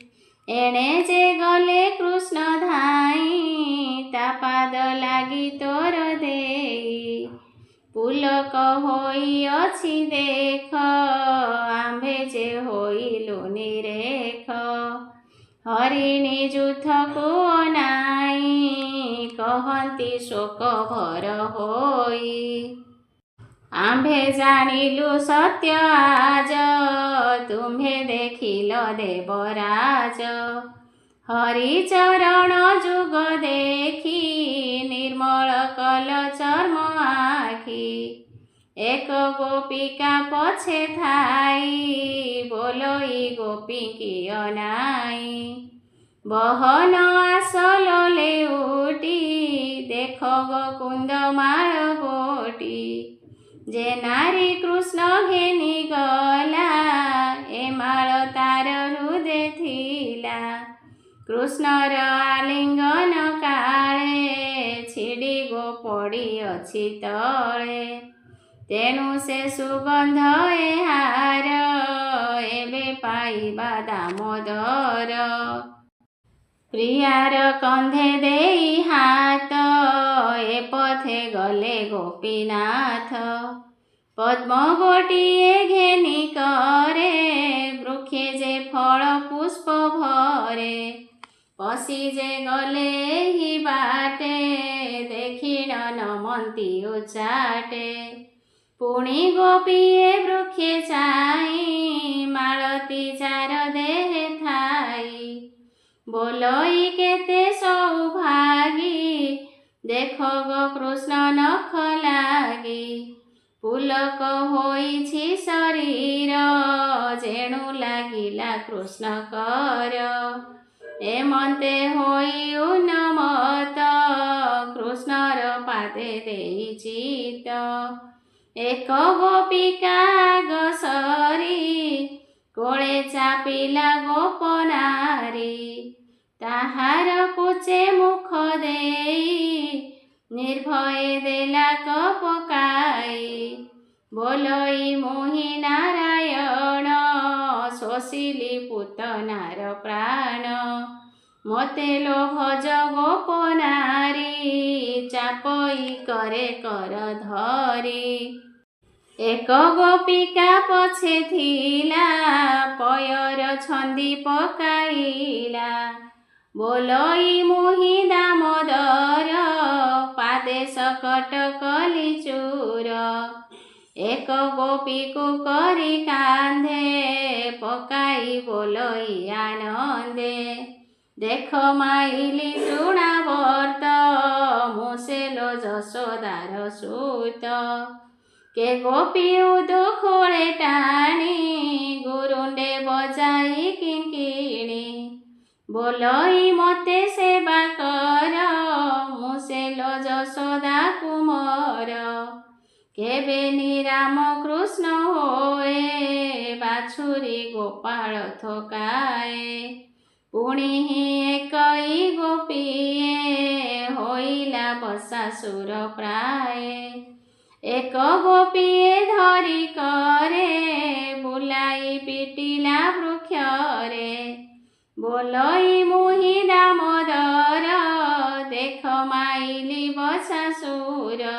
ଏଣେ ଯେ ଗଲେ କୃଷ୍ଣ ଧାଇଁ ତା ପାଦ ଲାଗି ତୋର ଦେଇ। ପୁଲକ ହୋଇଅଛି ଦେଖ ଆମ୍ଭେ ଯେ ହୋଇଲୁ ନିରେଖ। ହରିଣୀ ଯୁଥକୁ ଅନାଇ କହନ୍ତି ଶୋକ ଭର ହୋଇ। ଆମ୍ଭେ ଜାଣିଲୁ ସତ୍ୟ ଆଜ ତୁମ୍ଭେ ଦେଖିଲ ଦେବରାଜ। ହରିଚରଣ ଯୁଗ ଦେଖି ନିର୍ମଳ କଲ ଚର୍ମ ଆଖି। ଏକ ଗୋପିକା ପଛେ ଥାଇ ବୋଲଇ ଗୋପୀଙ୍କି ଅନାଇ। ବହନ ଆସଲ ଲେଉଟି ଦେଖ ଗୋକୁନ୍ଦ ମାଳ ଗୋଟି। ଯେ ନାରୀ କୃଷ୍ଣ ଘେନି ଗଲା ଏ ମାଳ ତାର ହୃଦେ ଥିଲା। କୃଷ୍ଣର ଆଲିଙ୍ଗନ କାଳେ ଛିଡ଼ି ଗୋ ପଡ଼ିଅଛି ତଳେ। ତେଣୁ ସେ ସୁଗନ୍ଧ ଏହାର ଏବେ ପାଇବା ଦାମୋଦର। ପ୍ରିୟାର କନ୍ଧେ ଦେଇ ହାତ ଏ ପଥେ ଗଲେ ଗୋପୀନାଥ। ପଦ୍ମ ଗୋଟିଏ ଘେନି କରେ ବୃକ୍ଷେ ଯେ ଫଳ ପୁଷ୍ପ ଭରେ। ପଶି ଯେ ଗଲେ ଏହି ବାଟେ ଦେଖିଣ ନମନ୍ତି ଉଚାଟେ। ପୁଣି ଗୋପୀଏ ବୃକ୍ଷେ ଚାହିଁ ମାଳତୀ ଚାର ଦେହେ ଥାଇ। ବୋଲଇ କେତେ ସୌଭାଗୀ ଦେଖ ଗୋ କୃଷ୍ଣ ନଖ ଲାଗି। ପୁଲକ ହୋଇଛି ଶରୀର ଯେଣୁ ଲାଗିଲା କୃଷ୍ଣକର। ଏମନ୍ତେ ହୋଇ ଉନ୍ମତ୍ତ କୃଷ୍ଣର ପାଦେ ଦେଇ ଚିତ୍ତ। ଏକ ଗୋପିକା ଆଗସରି କୋଳେ ଚାପିଲା ଗୋପନାରୀ। ତାହାର କୁଚେ ମୁଖ ଦେଇ ନିର୍ଭୟ ଦେଲା କପକାଇ। ବୋଲଇ ମୁହିଁ ନାରାୟଣ ଶୋଷିଲି ପୁତନାର ପ୍ରାଣ। ମୋତେ ଲୋଭଜ ଗୋପନାରୀ ଚାପଇ କରେ କର ଧରି। ଏକ ଗୋପିକା ପଛେ ଥିଲା ପୟର ଛନ୍ଦି ପକାଇଲା। ବୋଲଇ ମୁହିଁ ଦାମୋଦର ପାଦେ ସକଟ କଲି ଚୂର। ଏକ ଗୋପୀକୁ କରି କାନ୍ଧେ ପକାଇ ବୋଲଇ ଆନନ୍ଦେ। ଦେଖ ମାଇଲି ତୃଣାବର୍ତ୍ତ ମୁଁ ସେଲୋ ଯଶୋଦାର ସୁତ। କେ ଗୋପୀ ଉଦୁଖୋଳେ ଟାଣି ଗୁରୁଣ୍ଡେ ବଜାଇ କିଙ୍କିଣୀ। ବୋଲଇ ମୋତେ ସେବା କର ମୁଁ ସେଲୋ ଯଶୋଦା କୁମର। କେବେ ନିରାମ କୃଷ୍ଣ ହୋଏ ବାଛୁରୀ ଗୋପାଳ ଥକାଏ। ପୁଣି ଏକଇ ଗୋପୀଏ ହୋଇଲା ବସାସୁର ପ୍ରାଏ। ଏକ ଗୋପୀଏ ଧରି କରେ ବୁଲାଇ ପିଟିଲା ବୃକ୍ଷରେ। ବୋଲଇ ମୁହିଁ ଦାମୋଦର ଦେଖ ମାଇଲି ବସାସୁର।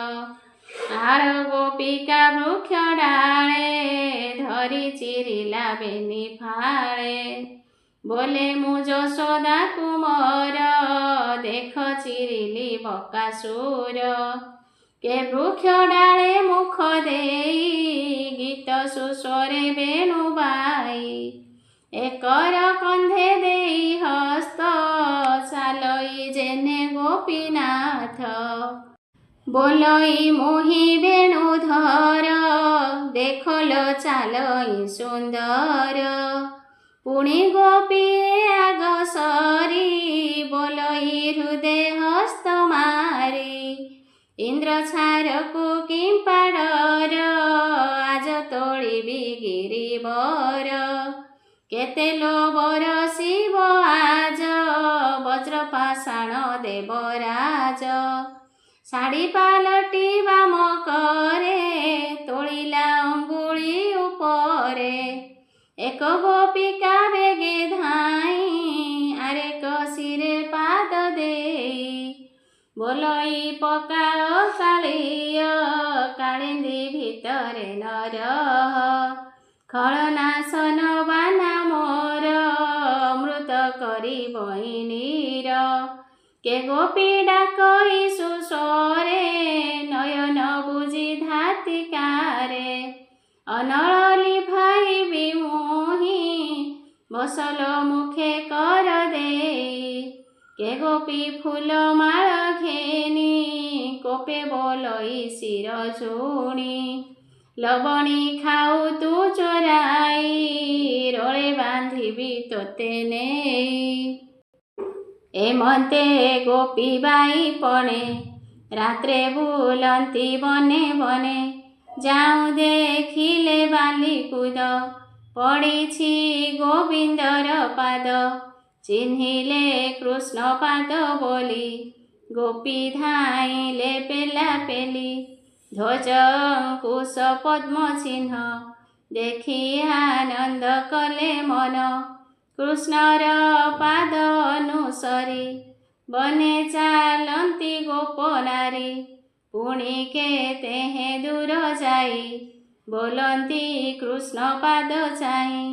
ଆର ଗୋପିକା ବୃକ୍ଷ ଡାଳେ ଧରି ଚିରିଲା ବେନି ଫାଳେ। ବୋଲେ ମୁଁ ଯଶୋଦା କୁମର ଦେଖ ଚିରିଲି ବକାସୁର। କେ ବୃକ୍ଷ ଡାଳେ ମୁଖ ଦେଇ ଗୀତ ସୁସ୍ୱରେ ବେଣୁ ବାଇ। ଏକର କନ୍ଧେ ଦେଇ ହସ୍ତ ଚାଲଇ ଯେନେ ଗୋପୀନାଥ। ବୋଲଇ ମୁହିଁ ବେଣୁଧର ଦେଖଲୋ ଚାଲଇ ସୁନ୍ଦର। ପୁଣି ଗୋପୀଏ ଆଗସରି ବୋଲଇ ହୃଦେ ହସ୍ତ ମାରି। ଇନ୍ଦ୍ର ଛାରକୁ କିମ୍ପାଡ଼ର ଆଜ ତୋଳିବି ଗିରିବର। କେତେ ଲୋ ବରଷିବ ଆଜ ବଜ୍ରପାଷାଣ ଦେବରାଜ। ଶାଢ଼ୀ ପାଲଟି ବାମ କରେ ତୋଳିଲା ଅଙ୍ଗୁଳି ଉପରେ। ଏକ ଗୋପିକା ବେଗେ ଧାଇଁ ଆରେକ ଶିରେ ପାଦ ଦେଇ। ବୋଲଇ ପକାଅ କାଳିୟ କାଳିନ୍ଦୀ ଭିତରେ ନରହ। ଖଳନାଶନ ବାନା ମୋର ମୃତ କରିବଇ ନୀର। କେ ଗୋପୀ ଡାକଇ ସୁସ୍ୱରେ ନୟନ ବୁଜି ଧାତିକାରେ। ଅନଳ ଲିଭାଇବି ମୁହିଁ ବସଲ ମୁଖେ କର ଦେଇ। କେ ଗୋପୀ ଫୁଲ ମାଳ ଘେନି କୋପେ ବୋଲଇ ଶିର ଝୁଣି। ଲବଣୀ ଖାଉ ତୁ ଚୋରାଇ ରୋଳେ ବାନ୍ଧିବି ତୋତେ ନେଇ। ଏମନ୍ତେ ଗୋପୀ ବାଇ ପଣେ ରାତ୍ରେ ବୁଲନ୍ତି ବନେ ବନେ। ଯାଉଁ ଦେଖିଲେ ବାଲିକୁଦ ପଡ଼ିଛି ଗୋବିନ୍ଦର ପାଦ। ଚିହ୍ନିଲେ କୃଷ୍ଣ ପାଦ ବୋଲି ଗୋପୀ ଧାଇଁଲେ ପେଲା ପେଲି। ଧ୍ୱଜ ଅଙ୍କୁଶ ପଦ୍ମ ଚିହ୍ନ ଦେଖି ଆନନ୍ଦ କଲେ ମନ। କୃଷ୍ଣର ପାଦ ଅନୁସରି ବନେ ଚାଲନ୍ତି ଗୋପନାରୀ। ପୁଣି କେତେହେଁ ଦୂର ଯାଇ ବୋଲନ୍ତି କୃଷ୍ଣ ପାଦ ଚାହିଁ।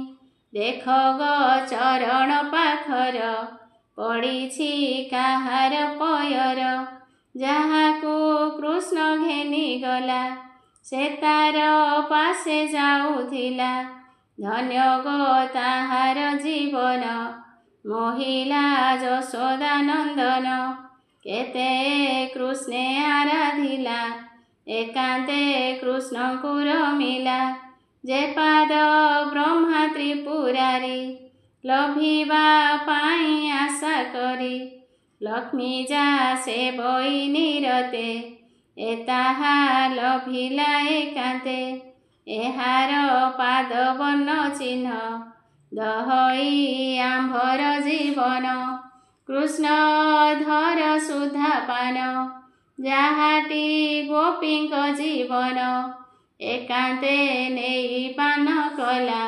ଦେଖ ଗ ଚରଣ ପାଖର ପଡ଼ିଛି କାହାର ପୟର। ଯାହାକୁ କୃଷ୍ଣ ଘେନିଗଲା ସେ ତାର ପାଶେ ଯାଉଥିଲା। ଧନ୍ୟ ଗୋ ତାହାର ଜୀବନ ମୋହିଲା ଯଶୋଦା ନନ୍ଦନ। କେତେ କୃଷ୍ଣେ ଆରାଧିଲା ଏକାନ୍ତେ କୃଷ୍ଣଙ୍କୁ ରମିଲା। ଯେ ପାଦ ବ୍ରହ୍ମା ତ୍ରିପୁରାରୀ ଲଭିବା ପାଇଁ ଆଶା କରି ଲକ୍ଷ୍ମୀ ଯା ସେ ବଇ ନିରତେ ଏ ତାହା ଲଭିଲା ଏକାନ୍ତେ ଏହାର ପାଦ ବର୍ଣ୍ଣ ଚିହ୍ନ ଦହଇ ଆମ୍ଭର ଜୀବନ କୃଷ୍ଣ ଧର ସୁଧା ପାନ ଯାହାଟି ଗୋପୀଙ୍କ ଜୀବନ ଏକାନ୍ତେ ନେଇ ପାନ କଲା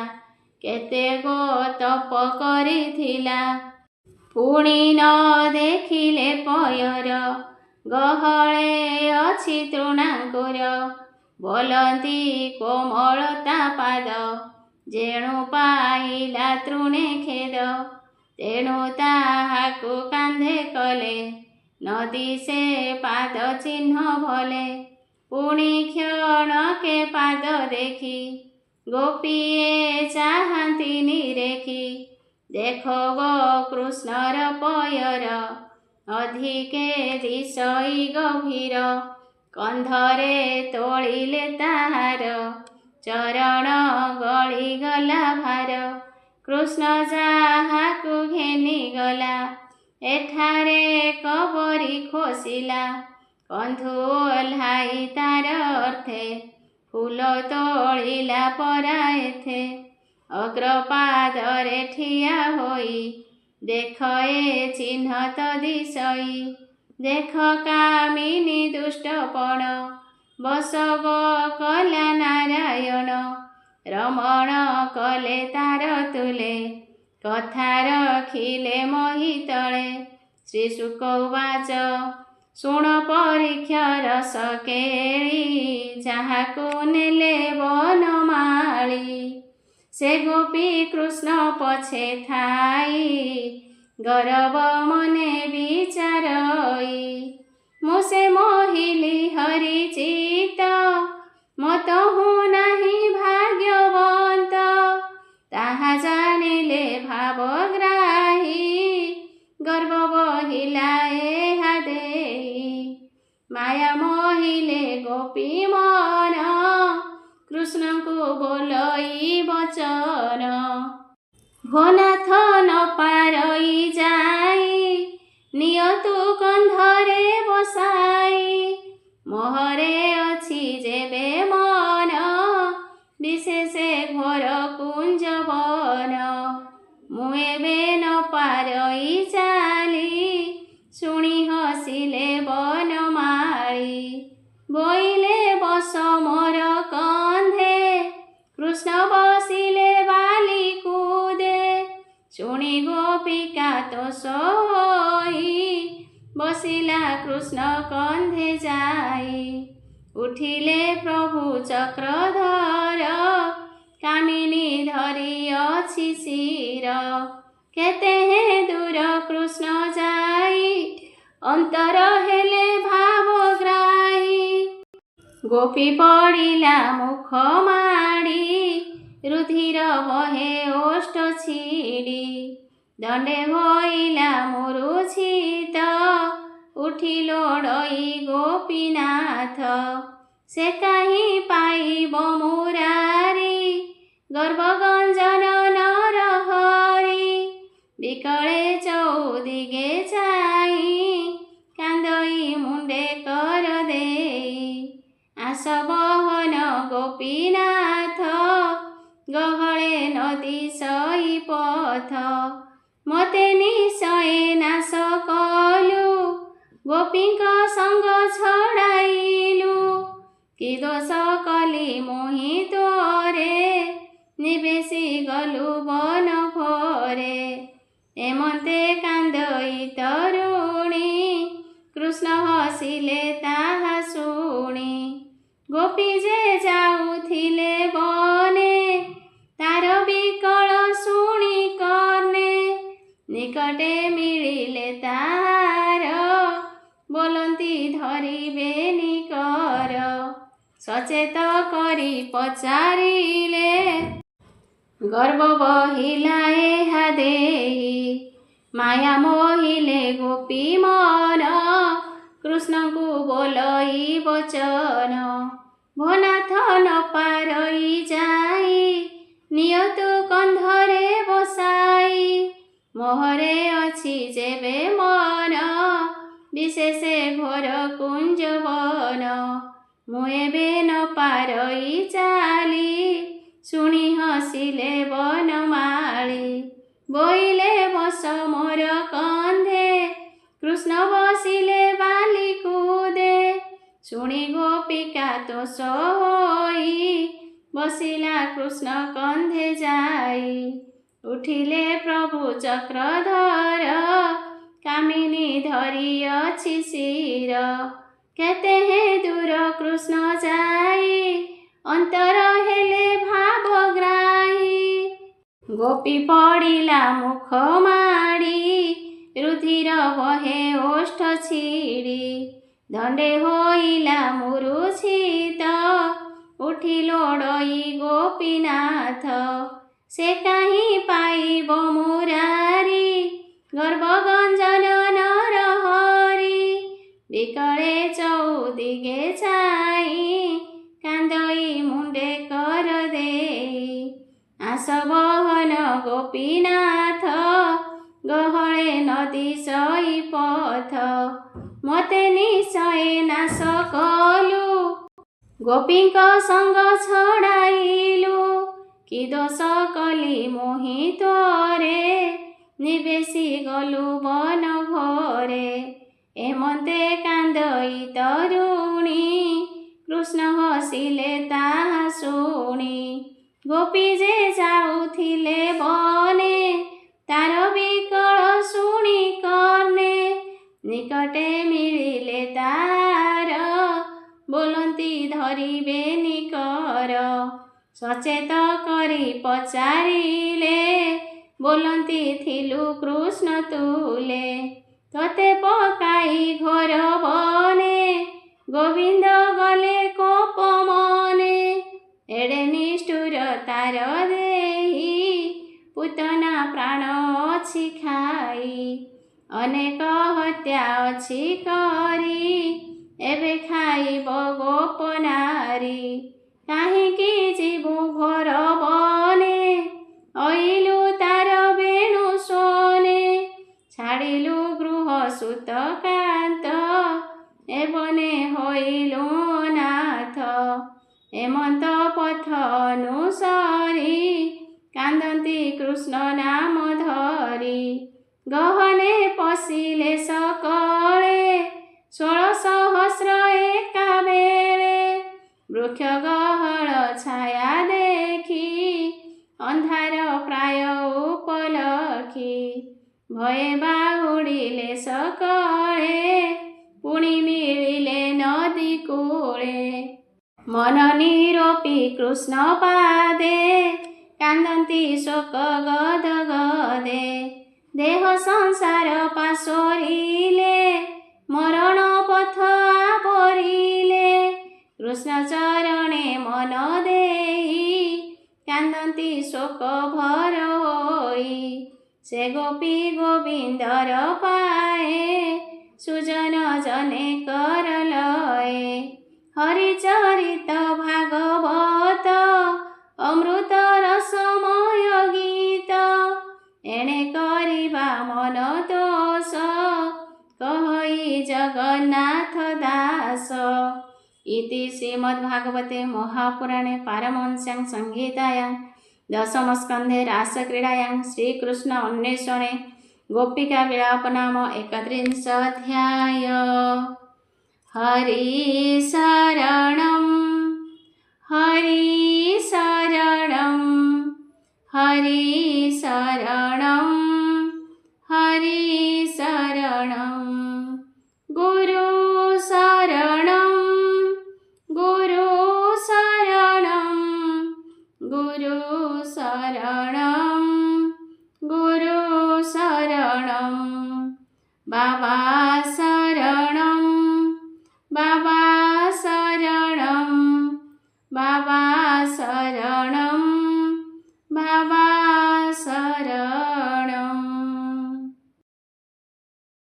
କେତେ ଗୋ ତପ କରିଥିଲା ପୁଣି ନ ଦେଖିଲେ ପୟର ଗହଳେ ଅଛି ତୃଣାଙ୍କୁର ବୋଲନ୍ତି କୋମଳତା ପାଦ ଯେଣୁ ପାଇଲା ତୃଣେ ଖେଦ ତେଣୁ ତାହାକୁ କାନ୍ଧେ କଲେ ନଦୀ ସେ ପାଦ ଚିହ୍ନ ଭଲେ ପୁଣି କ୍ଷଣକେ ପାଦ ଦେଖି ଗୋପୀଏ ଚାହାନ୍ତି ନିରେଖି ଦେଖ ଗୋ କୃଷ୍ଣର ପୟର ଅଧିକେ ଦିଶଇ ଗଭୀର କନ୍ଧରେ ତୋଳିଲେ ତାହାର ଚରଣ ଗଳିଗଲା ଭାର କୃଷ୍ଣ ଯାହାକୁ ଘେନିଗଲା ଏଠାରେ କବରି ଖୋସିଲା କନ୍ଧୁ ଓହ୍ଲାଇ ତାର ଅର୍ଥେ ଫୁଲ ତୋଳିଲା ପରା ଏଥେ ଅଗ୍ରପାଦରେ ଠିଆ ହୋଇ ଦେଖ ଏ ଚିହ୍ନ ତ ଦିଶଇ ଦେଖ କାମିନୀ ଦୁଷ୍ଟପଣ ବସବ କଲା ନାରାୟଣ ରମଣ କଲେ ତାର ତୁଲେ କଥା ରଖିଲେ ମହି ତଳେ ଶ୍ରୀ ଶୁକ ଉବାଚ ଶୁଣ ପରୀକ୍ଷ ରସ କେଳି ଯାହାକୁ ନେଲେ ବନମାଳି ସେ ଗୋପୀ କୃଷ୍ଣ ପଛେ ଥାଇ ଗରବ ମନେ ବିଚାରଇ ମୁଁ ସେ ମହିଲି ହରି ଚିତ ମତହୁ ନାହିଁ ଭାଗ୍ୟବନ୍ତ ତାହା ଜାଣିଲେ ଭାବଗ୍ରାହୀ ଗର୍ବ ବହିଲା ଏହା ଦେଇ ମାୟା ମୋହିଲେ ଗୋପୀ ମନ କୃଷ୍ଣଙ୍କୁ ବୋଲଇ ବଚନ ଭୋନାଥ ନ ପାରଇ ଯାଇ ନିୟତୁ କନ୍ଧରେ ବସାଇ ମୋହରେ ଅଛି ଯେବେ ମନ ବିଶେଷେ ଘୋର କୁଞ୍ଜବନ ମୁଁ ଏବେ ନ ପାରଇ ଚାଲି ଶୁଣି ହସିଲେ ବନମାଳି ବୋଇଲେ ବସ ମୋର କନ୍ଧେ କୃଷ୍ଣ ବସିଲେ ବାଲି କୁଦେ ଶୁଣି ଗୋପିକା ତୋଷ ହୋଇ ବସିଲା କୃଷ୍ଣ କନ୍ଧେ ଯାଇ ଉଠିଲେ ପ୍ରଭୁ ଚକ୍ରଧର କାମିନୀ ଧରି ଅଛି ଶିର କେତେ ଦୂର କୃଷ୍ଣ ଯାଇ ଅନ୍ତର ହେଲେ ଭାବଗ୍ରାହୀ ଗୋପୀ ପଡ଼ିଲା ମୁଖ ମାଡ଼ି ରୁଧିର ବହେ ଓଷ୍ଠ ଛିଡ଼ି ଦଣ୍ଡେ ହୋଇଲା ମୂରୁଛିତ ଉଠି ଲୋଡ଼ଇ ଗୋପୀନାଥ ସେ କାହିଁ ପାଇବ ମୁରାରି ଗର୍ଭଗଞ୍ଜନ ନରହରି ବିକଳେ ଚଉଦିଗେ ଚାହିଁ କାନ୍ଦଇ ମୁଣ୍ଡେ କର ଦେଇ ଆସବହନ ଗୋପୀନାଥ ଗହଳେ ନଦୀ ସଇ ପଥ ମତେ ନିଶଏ ନାଶ କଲୁ ଗୋପୀଙ୍କ ସଙ୍ଗ ଛଡ଼ାଇଲୁ କି ଦୋଷ କଲି ମୁହିଁ ତୋରେ ନିବେଶି ଗଲୁ ବନ ଘୋରେ ଏମନ୍ତେ କାନ୍ଦଇ ତରୁଣୀ କୃଷ୍ଣ ହସିଲେ ତାହା ଶୁଣି ଗୋପୀ ଯେ ଯାଉଥିଲେ ବନେ ତାର ବିକଳ ଶୁଣି କର୍ଣ୍ଣେ ନିକଟେ ମିଳିଲେ ତାହାର ବୋଲନ୍ତି ଧରିବେନି କର ସଚେତ କରି ପଚାରିଲେ ଗର୍ବ ବହିଲା ଏହା ଦେଇ ମାୟା ମୋହିଲେ ଗୋପୀ ମନ କୃଷ୍ଣଙ୍କୁ ବୋଲଇ ବଚନ ଭୋନାଥ ନ ପାରଇ ଯାଇ ନିୟତୁ କନ୍ଧରେ ବସାଇ ମୋହରେ ଅଛି ଯେବେ ମନ, ବିଶେଷେ ଘୋର କୁଞ୍ଜ ବନ। ମୁଁ ଏବେ ନ ପାରଇ ଚାଲି, ଶୁଣି ହସିଲେ ବନମାଳୀ। ବୋଇଲେ ବସ ମୋର କନ୍ଧେ, କୃଷ୍ଣ ବସିଲେ ବାଲି କୁଦେ। ଶୁଣି ଗୋପିକା ତୋଷ ହୋଇ, ବସିଲା କୃଷ୍ଣ କନ୍ଧେ ଯାଇ। ଉଠିଲେ ପ୍ରଭୁ ଚକ୍ରଧର, କାମିନୀ ଧରି ଅଛି ଶିର। କେତେ ହେ ଦୂର କୃଷ୍ଣ ଯାଇ, ଅନ୍ତର ହେଲେ ଭାବଗ୍ରାହୀ। ଗୋପୀ ପଡ଼ିଲା ମୁଖ ମାଡ଼ି, ରୁଧିର ବହେ ଓଷ୍ଠ ଛିଡ଼ି। ଦଣ୍ଡେ ହୋଇଲା ମୂରୁଛିତ, ଉଠି ଲୋଡ଼ଇ ଗୋପୀନାଥ। ସେ କାହିଁ ପାଇବ ମୁରାରି, ଗର୍ଭଗଞ୍ଜନ ନରହରି। ବିକଳେ ଚଉଦିଗେ ଚାହିଁ, କାନ୍ଦଇ ମୁଣ୍ଡେ କର ଦେଇ। ଆସବହନ ଗୋପୀନାଥ, ଗହଳେ ନଦୀ ସଇ ପଥ। ମୋତେ ନିଶ୍ଚୟ ନାଶ କଲୁ, ଗୋପୀଙ୍କ ସଙ୍ଗ ଛଡ଼ାଇଲୁ। କି ଦୋଷ କଲି ମୋହିତରେ, ନିବେଶି ଗଲୁ ବନ ଘରେ। ଏମନ୍ତେ କାନ୍ଦଇ ତରୁଣୀ, କୃଷ୍ଣ ହସିଲେ ତାହା ଶୁଣି। ଗୋପୀ ଯେ ଯାଉଥିଲେ ବନେ, ତାର ବିକଳ ଶୁଣି କର୍ଣ୍ଣେ। ନିକଟେ ମିଳିଲେ ତାର, ବୋଲନ୍ତି ଧରିବେନି କର। ସଚେତ କରି ପଚାରିଲେ, ବୋଲନ୍ତି ଥିଲୁ କୃଷ୍ଣ ତୁଲେ। ତତେ ପକାଇ ଘୋର ବନେ, ଗୋବିନ୍ଦ ଗଲେ କୋପ ମନେ। ଏଡ଼େ ନିଷ୍ଠୁର ତାର ଦେହି, ପୁତନା ପ୍ରାଣ ଅଛି ଖାଇ। ଅନେକ ହତ୍ୟା ଅଛି କରି, ଏବେ ଖାଇବ ଗୋପ ନାରୀ। କାହିଁକି ଯିବୁ ଘୋର ବନେ, ଅଇଲୁ ତାର ବେଣୁ ଶୋନେ। ଛାଡ଼ିଲୁ ଗୃହ ସୁତ କାନ୍ତ, ଏ ବନେ ହୋଇଲୁ ଅନାଥ। ଏମନ୍ତ ପଥ ଅନୁସରି, କାନ୍ଦନ୍ତି କୃଷ୍ଣ ନାମ ଧରି। ଗହନେ ପଶିଲେ ସକଳେ, 16 ସହସ୍ର ଏକାବେଳେ। ବୃକ୍ଷ ଗହଳ ଛାୟା ଦେଖି, ଅନ୍ଧାର ପ୍ରାୟ ଉପଲକ୍ଷୀ। ଭୟେ ବାହୁଡ଼ିଲେ ସକଳେ, ପୁଣି ମିଳିଲେ ନଦୀ କୂଳେ। ମନ ନିରୋପି କୃଷ୍ଣ ପାଦେ, କାନ୍ଦନ୍ତି ଶୋକ ଗଦ ଗଦେ। ଦେହ ସଂସାର ପାଶୋରିଲେ, ମରଣ ପଥ ଆବୋରିଲେ। କୃଷ୍ଣ ଚରଣେ ମନ ଦେଇ, କାନ୍ଦନ୍ତି ଶୋକ ଭର ହୋଇ। ସେ ଗୋପୀ ଗୋବିନ୍ଦର ପାଏ, ସୁଜନ ଜନେ କର ଲଏ। ହରିଚରିତ ଭାଗବତ, ଅମୃତ ରସମୟ ଗୀତ। ଏଣେ କରିବା ମନ ଦୋଷ, କହଇ ଜଗନ୍ନାଥ ଦାସ। इति श्रीमद्भागवते महापुराणे पारमहंस्यां संहितायां दशमस्कन्धे रासक्रीडायां श्रीकृष्ण अन्वेषणे गोपिका विलाप नाम 31 अध्याय। हरि शरणं हरि शरणं हरि शरणं हरि शरणं। गुरु शरणं गुरु शरणं गुरु शरणं गुरु शरणं। बाबा शरणं बाबा शरणं बाबा